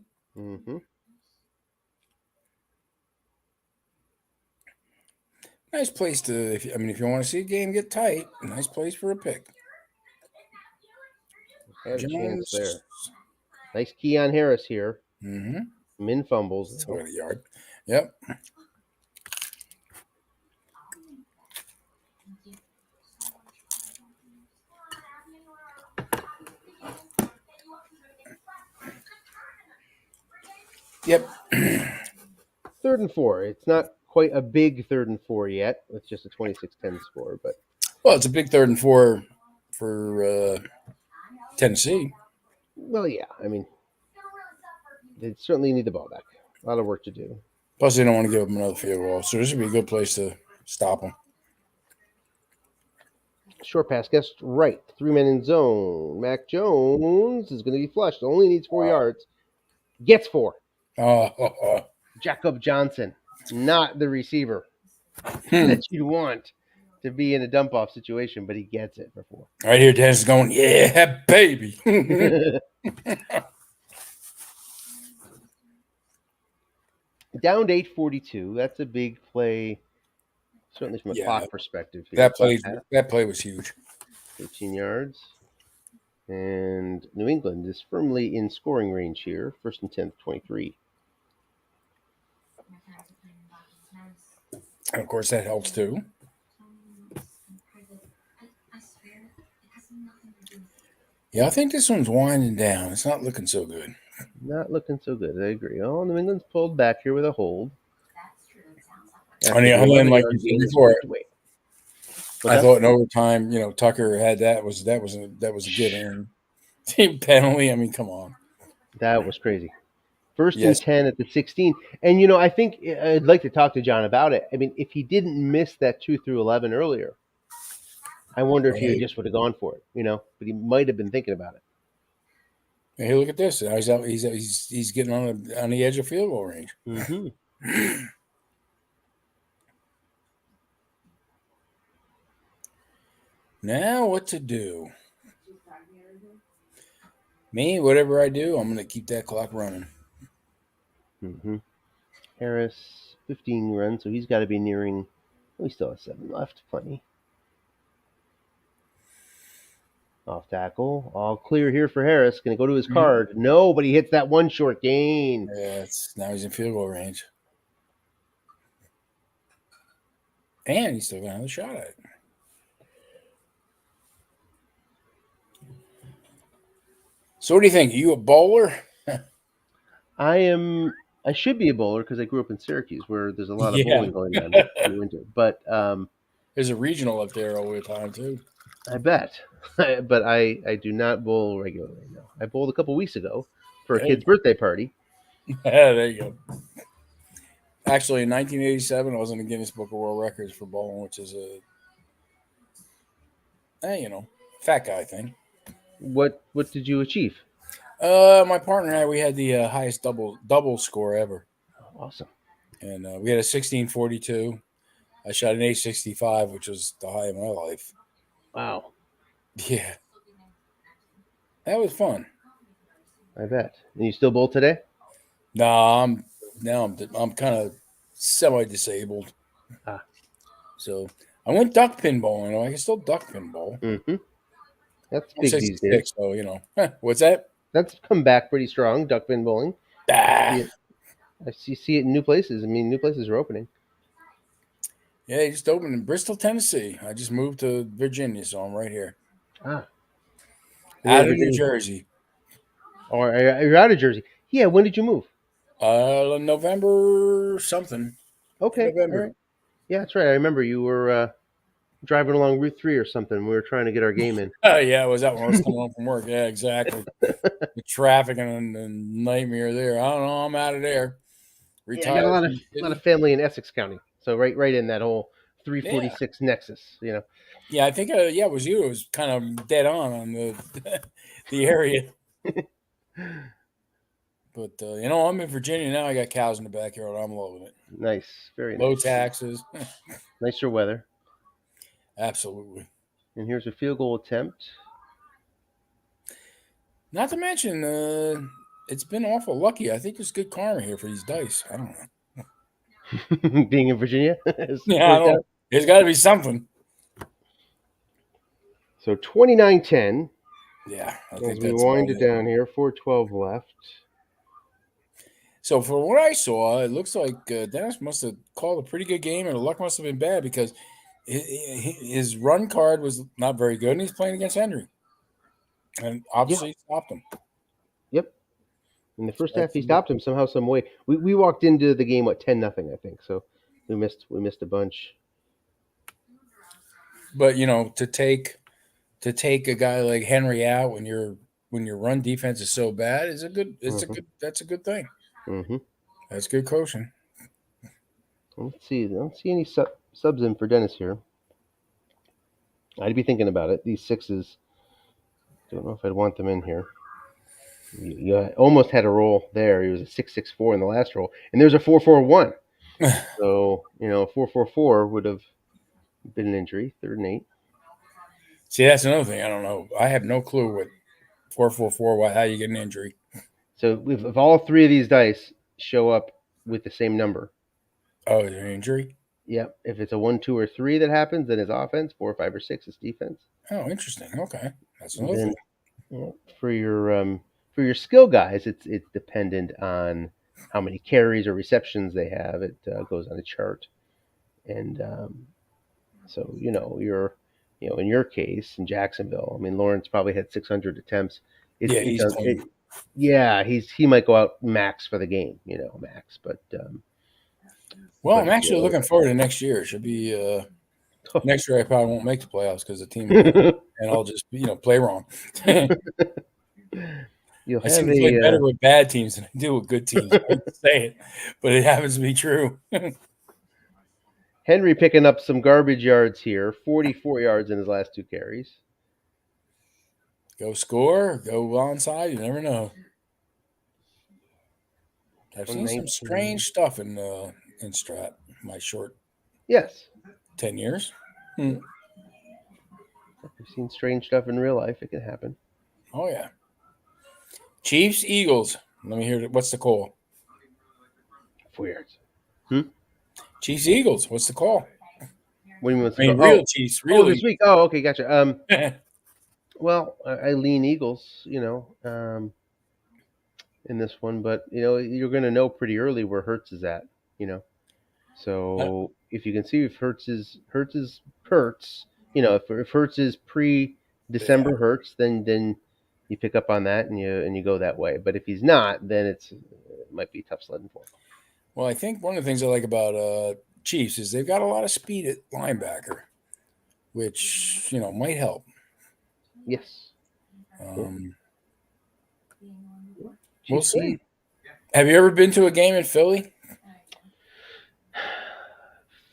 Nice place to, if you want to see a game get tight, nice place for a pick. Had a chance there. Nice key on Harris here. Min fumbles. 20 yard. Yep. Yep. 3rd and 4. It's not quite a big 3rd and 4 yet. It's just a 26-10 score, but it's a big 3rd and 4 for Tennessee. Well, yeah. I mean, they certainly need the ball back. A lot of work to do. Plus, they don't want to give them another field goal, so this would be a good place to stop them. Short pass, guess right. 3 men in zone. Mac Jones is going to be flushed. Only needs 4 yards. Gets 4. Jacob Johnson, not the receiver that you want to be in a dump-off situation, but he gets it for 4. Right here, Dennis is going, yeah, baby. Down to 8:42. That's a big play, certainly from a clock perspective. Here. That play was huge. 13 yards. And New England is firmly in scoring range here. 1st and 10, 23. And of course, that helps too. Yeah, I think this one's winding down. It's not looking so good. Not looking so good. I agree. Oh, New England's pulled back here with a hold. Like you said before, I thought in overtime, Tucker had that was a good end. Team penalty. I mean, come on. That was crazy. 1st and 10 at the 16. And, I think I'd like to talk to John about it. I mean, if he didn't miss that 2 through 11 earlier, I wonder if he just would have gone for it, but he might have been thinking about it. Hey, look at this. He's getting on the edge of field goal range. Now what to do? Me, whatever I do, I'm going to keep that clock running. Harris, 15 runs, so he's got to be nearing. We still have 7 left, plenty. Off tackle, all clear here for Harris. Going to go to his card. No, but he hits that one short gain. Yeah, now he's in field goal range. And he's still got another shot at it. So what do you think? Are you a bowler? I should be a bowler because I grew up in Syracuse, where there's a lot of Yeah. bowling going on in the winter. But There's a regional up there all the time too. I bet. But I do not bowl regularly. No, I bowled a couple weeks ago for a There you kid's birthday party. there you go. Actually, in 1987, I was in the Guinness Book of World Records for bowling, which is fat guy thing. What did you achieve? My partner and I, we had the highest double score ever, Oh, awesome. and we had a 1642. I shot an 865, which was the high of my life. Wow, Yeah, that was fun. I bet. And you still bowl today? No, I'm kind of semi-disabled, Ah. so I went duck pin bowling. I can still duck pin bowl. Mm-hmm. That's I'm big these days. 66, so what's that? That's come back pretty strong. Duck pin bowling. Ah. I see it in new places. I mean, new places are opening. Yeah, he just opened in Bristol, Tennessee. I just moved to Virginia, so I'm right here. Ah, Out of New Jersey. Or you're out of Jersey? Yeah. When did you move? November something. Okay. November. All right. Yeah, that's right. I remember you were driving along Route 3 or something. We were trying to get our game in. Oh, yeah, it was that when I was coming home from work. Yeah, exactly. The traffic and the nightmare there. I don't know. I'm out of there. Yeah, I got a lot of family in Essex County, so right in that whole 346 nexus. Yeah, I think it was you. It was kind of dead on the the area. But I'm in Virginia now. I got cows in the backyard. I'm loving it. Nice, very Low nice. taxes. Nicer weather. Absolutely. And here's a field goal attempt. Not to mention, it's been awful lucky. I think there's good karma here for these dice. I don't know. Being in Virginia. Yeah, I don't know. There's got to be something. So 29-10. Yeah, I As think we that's wind about it down here, 4:12 left. So for what I saw, it looks like Dennis must have called a pretty good game, and the luck must have been bad because his run card was not very good, and he's playing against Henry, and obviously he stopped him. Yep. In the first half, he stopped him somehow, some way. We walked into the game 10-0, I think. So we missed a bunch. But to take a guy like Henry out when your run defense is so bad is that's a good thing. Mm-hmm. That's good coaching. Let's see. I don't see any subs in for Dennis here. I'd be thinking about it. These sixes. Don't know if I'd want them in here. You almost had a roll there. He was a 6-6-4 in the last roll, and there's a 4-4-1. So 4-4-4 would have been an injury. 3rd and 8. See, that's another thing. I don't know. I have no clue what 4-4-4. How you get an injury? So if all 3 of these dice show up with the same number. Oh, is there an injury? Yep. If it's a 1, 2, or 3 that happens, then it's offense. 4, 5, or 6 is defense. Oh, interesting. Okay, that's another thing. For your skill guys, it's dependent on how many carries or receptions they have. It goes on a chart, and so you're in your case in Jacksonville. I mean, Lawrence probably had 600 attempts. He might go out max for the game. Max, but. Well, I'm actually looking forward to next year. It should be next year. I probably won't make the playoffs because the team, and I'll just play wrong. I seem to play better with bad teams than I do with good teams. I hate to say it, but it happens to be true. Henry picking up some garbage yards here, 44 yards in his last 2 carries. Go score, go onside. You never know. I've seen some strange stuff in Strat. My short 10 years. I've seen strange stuff in real life. It can happen. Oh yeah. Chiefs, Eagles. Let me hear what's the call. 4 yards. Chiefs, Eagles. What's the call? What do you mean? Real Chiefs. Real this week. Oh, okay, gotcha. Well, I lean Eagles. In this one, but you're going to know pretty early where Hurts is at. So if you can see if Hertz is Hertz, if Hertz is pre-December Hertz, then you pick up on that and you go that way. But if he's not, then it might be tough sledding for him. Well, I think one of the things I like about Chiefs is they've got a lot of speed at linebacker, which might help. Yes. We'll see. Have you ever been to a game in Philly?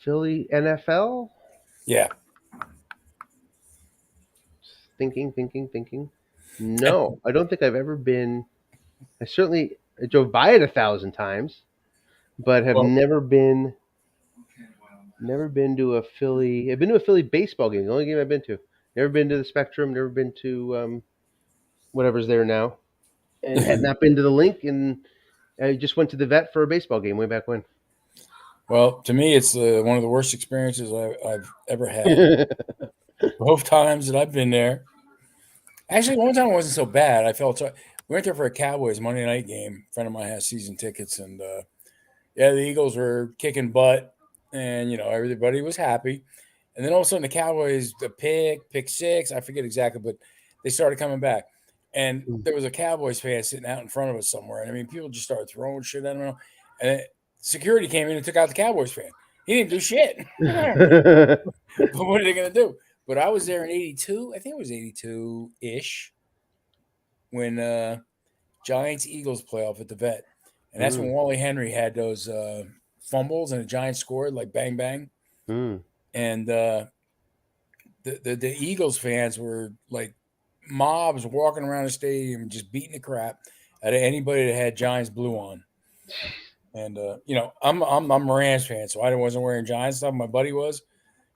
Philly NFL? Yeah. Thinking. No, I don't think I've ever been. I drove by it 1,000 times, but have never been to a Philly. I've been to a Philly baseball game. The only game I've been to. Never been to the Spectrum. Never been to whatever's there now, and had not been to the Link. And I just went to the Vet for a baseball game way back when. Well, to me, it's one of the worst experiences I've ever had. Both times that I've been there. Actually, one time it wasn't so bad. I felt sorry. We went there for a Cowboys Monday night game. A friend of mine has season tickets, and the Eagles were kicking butt, and everybody was happy. And then all of a sudden, the Cowboys, the pick six, I forget exactly, but they started coming back. And there was a Cowboys fan sitting out in front of us somewhere. And I mean, people just started throwing shit at him. And security came in and took out the Cowboys fan. He didn't do shit. But what are they going to do? But I was there in 82. I think it was 82-ish when Giants-Eagles playoff at the Vet. And that's when Wally Henry had those fumbles and the Giants scored, like bang, bang. And the Eagles fans were like mobs walking around the stadium just beating the crap out of anybody that had Giants blue on. And I'm a Rams fan, so I wasn't wearing Giants stuff. My buddy was.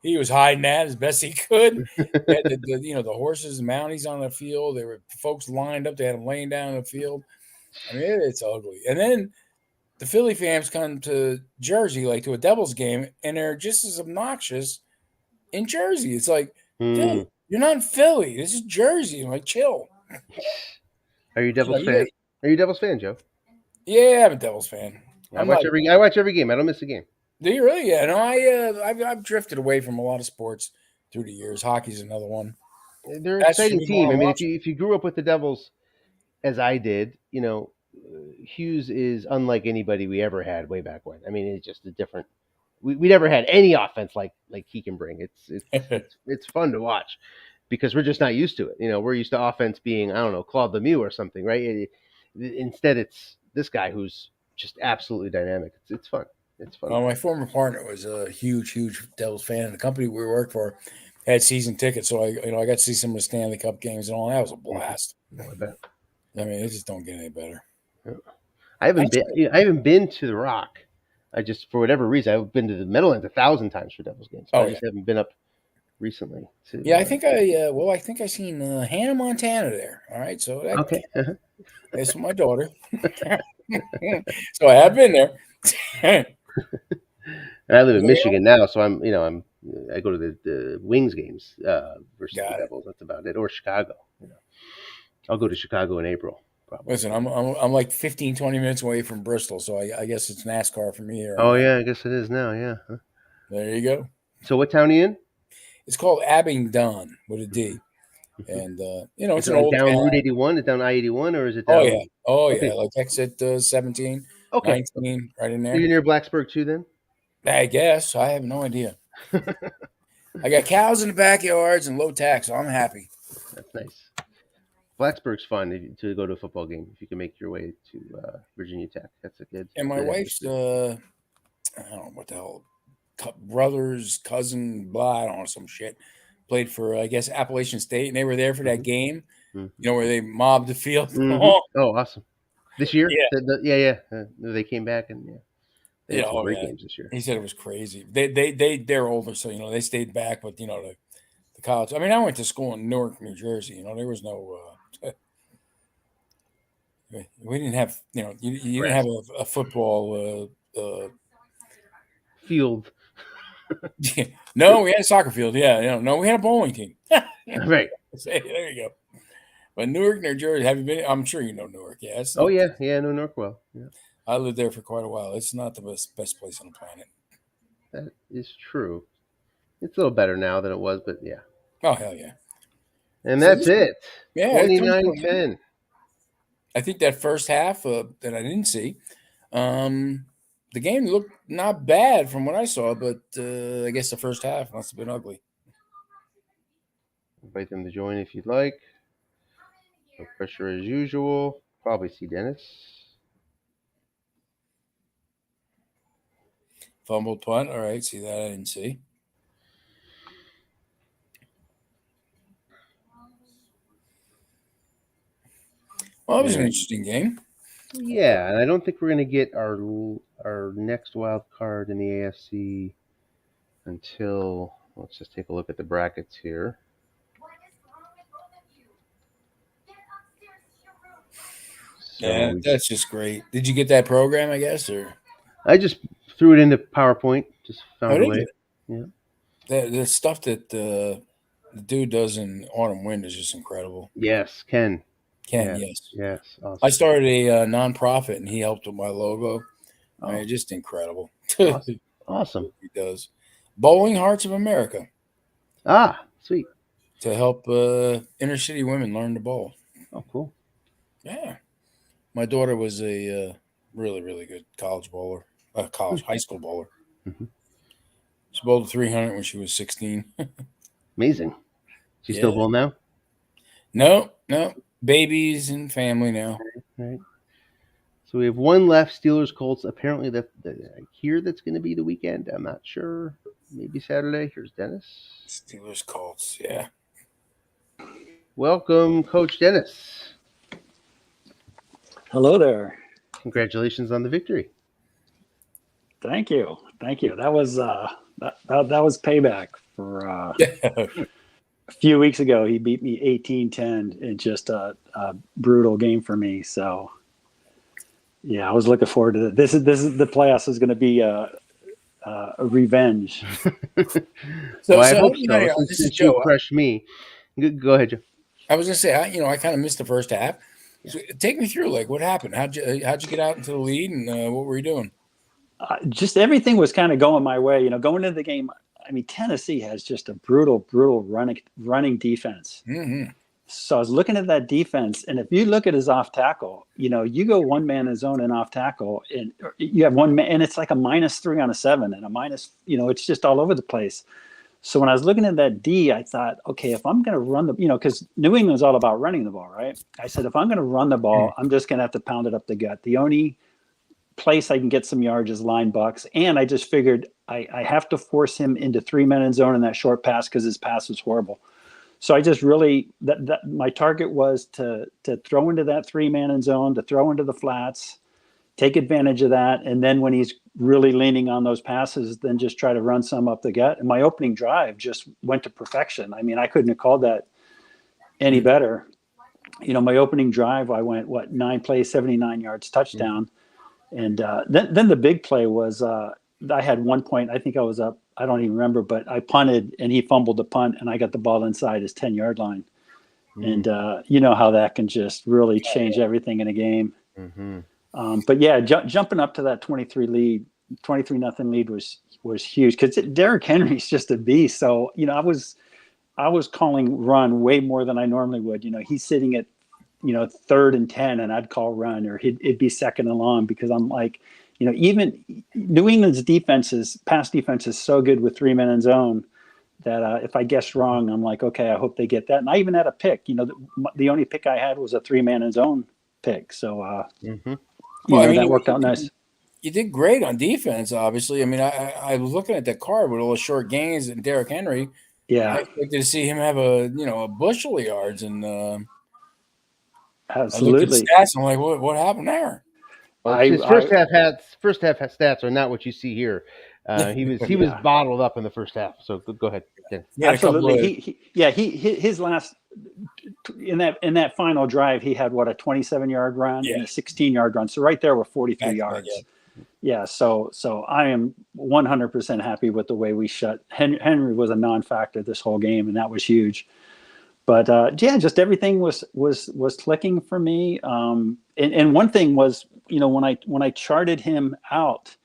He was hiding that as best he could. Had the horses and mounties on the field. There were folks lined up. They had them laying down in the field. I mean, it's ugly. And then the Philly fans come to Jersey, like to a Devils game, and they're just as obnoxious in Jersey. It's like, dude, you're not in Philly. This is Jersey. I'm like, chill. Are you a Devils fan? Are you a Devils fan, Joe? Yeah, I'm a Devils fan. I watch every game. I don't miss a game. Do you really? Yeah. No, I've drifted away from a lot of sports through the years. Hockey's another one. They're an exciting team. I mean, if you grew up with the Devils, as I did, Hughes is unlike anybody we ever had way back when. I mean, it's just a different. We never had any offense like he can bring. It's fun to watch because we're just not used to it. We're used to offense being, I don't know, Claude Lemieux or something, right? Instead, it's this guy who's just absolutely dynamic. It's fun. It's fun. Well, my former partner was a huge Devils fan, and the company we worked for had season tickets, so I got to see some of the Stanley Cup games and all. That was a blast. I bet. I mean, it just don't get any better. I haven't been to the Rock. I just, for whatever reason, I've been to the Meadowlands 1,000 times for Devils games. I just haven't been up recently. I think I seen Hannah Montana there. All right, so okay, it's my daughter. So I have been there. I live in Michigan now, so I go to the Wings games versus the Devils. That's about it. Or Chicago. I'll go to Chicago in April. Probably. Listen, I'm like 15, 20 minutes away from Bristol, so I guess it's NASCAR for me here. Oh yeah, I guess it is now. Yeah. Huh. There you go. So what town are you in? It's called Abingdon with a D, and it's an old down town. Route 81. It's down I-81, or is it down? Oh yeah, like exit 17, 19, right in there. You're near Blacksburg too, then? I guess I have no idea. I got cows in the backyards and low tax, so I'm happy. That's nice. Blacksburg's fun to go to a football game if you can make your way to Virginia Tech. That's a good. And my wife's I don't know what the hell, brother's cousin, blah, I don't know, some shit. Played for I guess Appalachian State, and they were there for that game. Where they mobbed the field. Oh, awesome! This year, yeah, they came back and they had some great games this year. He said it was crazy. They're older, so they stayed back, but the college. I mean, I went to school in Newark, New Jersey. There was no. We didn't have, you didn't have a football field. No, we had a soccer field. Yeah, no, we had a bowling team. Right. There you go. But Newark, New Jersey, have you been? I'm sure you know Newark. Yes. Oh yeah, I know Newark well. Yeah. I lived there for quite a while. It's not the best place on the planet. That is true. It's a little better now than it was, but yeah. Oh hell yeah! And So that's it. Yeah, it's pretty 29-10. I think that first half that I didn't see, the game looked not bad from what I saw, but I guess the first half must have been ugly. Invite them to join if you'd like. No pressure as usual. Probably see Dennis. Fumbled punt. All right, see that I didn't see. Well, it was an interesting game. Yeah, and I don't think we're going to get our next wild card in the AFC until, let's just take a look at the brackets here. So Yeah, that's just great. Did you get that program, I guess, or? I just threw it into PowerPoint. Just found a way. Yeah. The stuff that the dude does in Autumn Wind is just incredible. Yes, Ken. Yes. Yes. Awesome. I started a nonprofit, and he helped with my logo. I mean, just incredible. Awesome. He does. Bowling Hearts of America. Ah, sweet. To help inner city women learn to bowl. Oh, cool. Yeah. My daughter was a really, really good college bowler, high school bowler. Mm-hmm. She bowled 300 when she was 16. Amazing. She's still bowling now? No. Babies and family now. Right. So we have one left, Steelers Colts. Apparently I hear that's going to be the weekend. I'm not sure. Maybe Saturday. Here's Dennis. Steelers Colts, yeah. Welcome, Coach Dennis. Hello there. Congratulations on the victory. Thank you. That was that was payback for a few weeks ago. He beat me 18-10 in just a brutal game for me. So yeah, I was looking forward to it. This is the playoffs is going to be a revenge. So I hope so. Since you crushed me. Go ahead, Joe. I was going to say, I kind of missed the first half. So take me through, like, what happened? How'd you get out into the lead, and what were you doing? Just everything was kind of going my way. Going into the game, I mean, Tennessee has just a brutal running defense. Mm-hmm. So I was looking at that defense, and if you look at his off tackle, you go one man in zone and off tackle, and you have one man, and it's like a -3 on a 7 and a minus. It's just all over the place. So when I was looking at that D, I thought, okay, if I'm going to run the, because New England's all about running the ball, right? I said, if I'm going to run the ball, I'm just going to have to pound it up the gut. The only place I can get some yards is line bucks. And I just figured I have to force him into 3 men in zone in that short pass because his pass was horrible. So I just really, that my target was to throw into that 3-man in zone, to throw into the flats, take advantage of that. And then when he's really leaning on those passes, then just try to run some up the gut. And my opening drive just went to perfection. I mean, I couldn't have called that any better. My opening drive, I went, 9 plays, 79 yards, touchdown. And then the big play was I had 1 point. I think I was up. I don't even remember, but I punted and he fumbled the punt and I got the ball inside his 10-yard line. And you know how that can just really change everything in a game. Mm-hmm. But yeah, jumping up to that 23-0 lead was huge because Derrick Henry's just a beast. So I was calling run way more than I normally would. He's sitting at 3rd and 10, and I'd call run, or it'd be 2nd and long because I'm like, even New England's pass defense is so good with 3 men in zone that if I guessed wrong, I'm like, okay, I hope they get that. And I even had a pick. The only pick I had was a 3-man in zone pick. So that worked out nice. You did great on defense, obviously. I mean, I was looking at that card with all the short gains and Derrick Henry. Yeah, I expected to see him have a bushel of yards, and absolutely. I looked at stats. I'm like, what happened there? Well, his first half stats are not what you see here. He was bottled up in the first half. So go ahead. Yeah, absolutely. His last in that final drive, he had a 27-yard run and a 16-yard run. So right there were 43 yards. Yeah. So I am 100% happy with the way we shut. Henry was a non-factor this whole game, and that was huge. But just everything was clicking for me. And one thing was, when I charted him out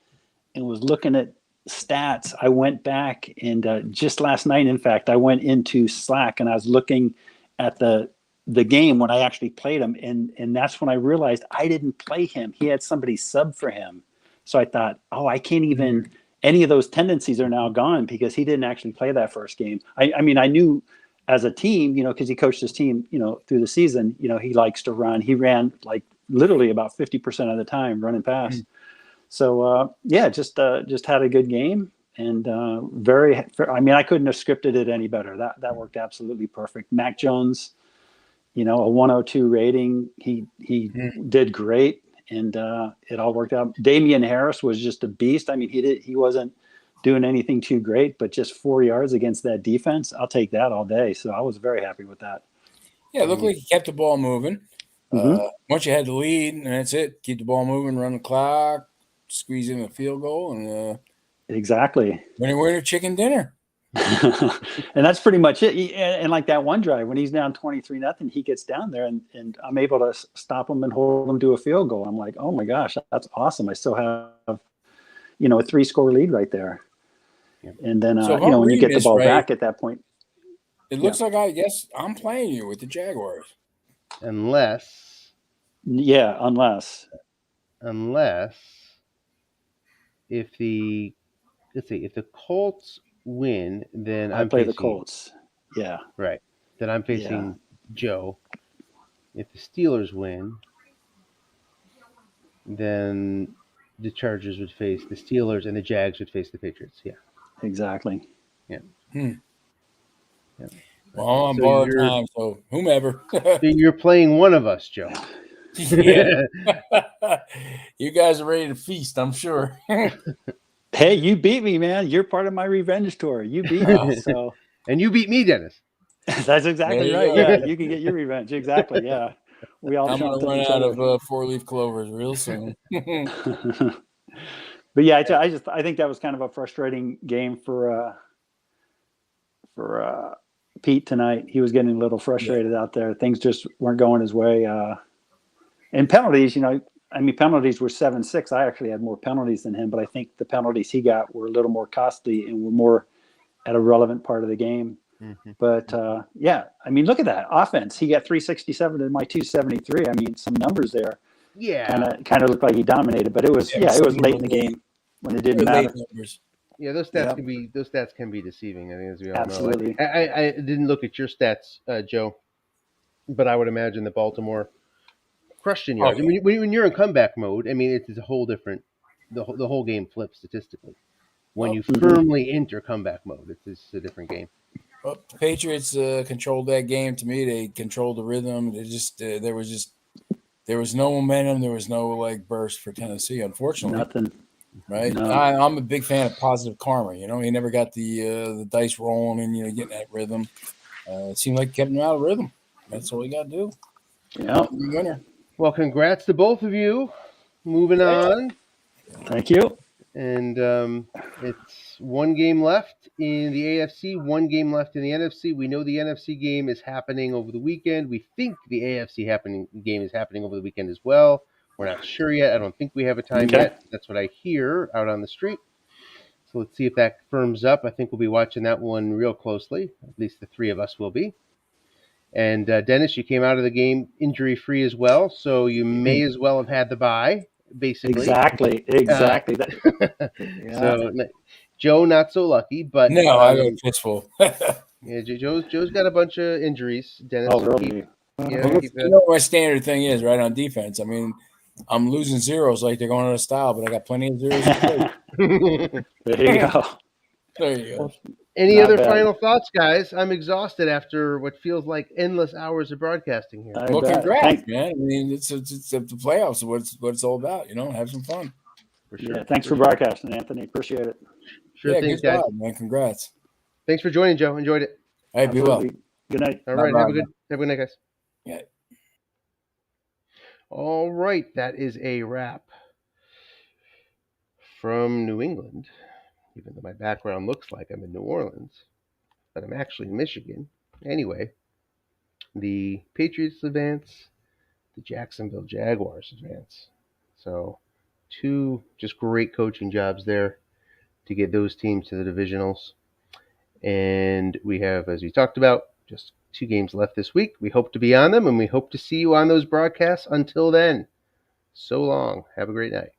and was looking at stats, I went back and just last night, in fact, I went into Slack and I was looking at the game when I actually played him, and that's when I realized I didn't play him. He had somebody sub for him, so I thought, oh, I can't even. Any of those tendencies are now gone because he didn't actually play that first game. I mean, I knew as a team, because he coached his team, through the season, he likes to run. He ran like literally about 50% of the time running past. So just had a good game and I mean, I couldn't have scripted it any better. That worked absolutely perfect. Mac Jones, a 102 rating. He did great, and it all worked out. Damian Harris was just a beast. I mean, he wasn't doing anything too great, but just 4 yards against that defense, I'll take that all day. So I was very happy with that. Yeah, it looked like he kept the ball moving. Mm-hmm. Once you had the lead, and that's it. Keep the ball moving, run the clock, squeeze in a field goal, and exactly. We're a chicken dinner. And that's pretty much it. And like that one drive when he's down 23-0, he gets down there and I'm able to stop him and hold him to a field goal. I'm like, oh my gosh, that's awesome. I still have, a 3-score lead right there. Yeah. And then, when you get the ball back at that point, it looks like I guess I'm playing you with the Jaguars. Unless if the Colts win, then I play the Colts. Yeah. Right. Then I'm facing Joe. If the Steelers win, then the Chargers would face the Steelers and the Jags would face the Patriots. Yeah. Exactly. Yeah. Yeah. Well, I'm on borrowed time, so whomever. You're playing one of us, Joe. Yeah. You guys are ready to feast, I'm sure. Hey, you beat me, man. You're part of my revenge tour. You beat me. So. And you beat me, Dennis. That's exactly right. Go. Yeah, you can get your revenge. Exactly. Yeah. We all. I'm going to run out of 4-leaf clovers real soon. But yeah, I think that was kind of a frustrating game for Pete tonight. He was getting a little frustrated out there. Things just weren't going his way. And penalties, penalties were 7-6. I actually had more penalties than him, but I think the penalties he got were a little more costly and were more at a relevant part of the game. Mm-hmm. But look at that offense. He got 367 and my 273. I mean, some numbers there. Yeah, kind of looked like he dominated, but it was it was late in the game when it didn't matter. Yeah, those stats can be deceiving. I think, as we all Absolutely. know. I didn't look at your stats, Joe, but I would imagine that Baltimore crushed in yards. Okay. When you're in comeback mode, I mean, it's a whole different. The whole game flips statistically. When you firmly enter comeback mode, it's a different game. Well, the Patriots controlled that game. To me, they controlled the rhythm. They just there was no momentum. There was no burst for Tennessee. Unfortunately, nothing. Right. No. I'm a big fan of positive karma. He never got the dice rolling and getting that rhythm. It seemed like it kept him out of rhythm. That's all we got to do. Yeah. Winner. Well, congrats to both of you. Moving on. Thank you. And it's one game left in the AFC, one game left in the NFC. We know the NFC game is happening over the weekend. We think the AFC game is happening over the weekend as well. We're not sure yet. I don't think we have a time yet. That's what I hear out on the street. So let's see if that firms up. I think we'll be watching that one real closely. At least the three of us will be. And Dennis, you came out of the game injury-free as well, so you may as well have had the bye. Basically. Exactly. So Joe, not so lucky, but no, I got a fistful. Yeah, Joe's got a bunch of injuries. Dennis, really? My standard thing is right on defense. I mean, I'm losing zeros like they're going out of style, but I got plenty of zeros to play. There you go. There you go. Any other final thoughts, guys? I'm exhausted after what feels like endless hours of broadcasting here. Well, congrats, man. I mean, it's the playoffs. What it's all about, Have some fun. For sure. Yeah, thanks for broadcasting, Anthony. Appreciate it. Sure thing, guys. Man. Congrats. Thanks for joining, Joe. Enjoyed it. Hey, be well. Good night. All right. Have a good night, guys. Yeah. All right. That is a wrap from New England. Even though my background looks like I'm in New Orleans, but I'm actually in Michigan. Anyway, the Patriots advance, the Jacksonville Jaguars advance. So 2 just great coaching jobs there to get those teams to the divisionals. And we have, as we talked about, just 2 games left this week. We hope to be on them, and we hope to see you on those broadcasts. Until then, so long. Have a great night.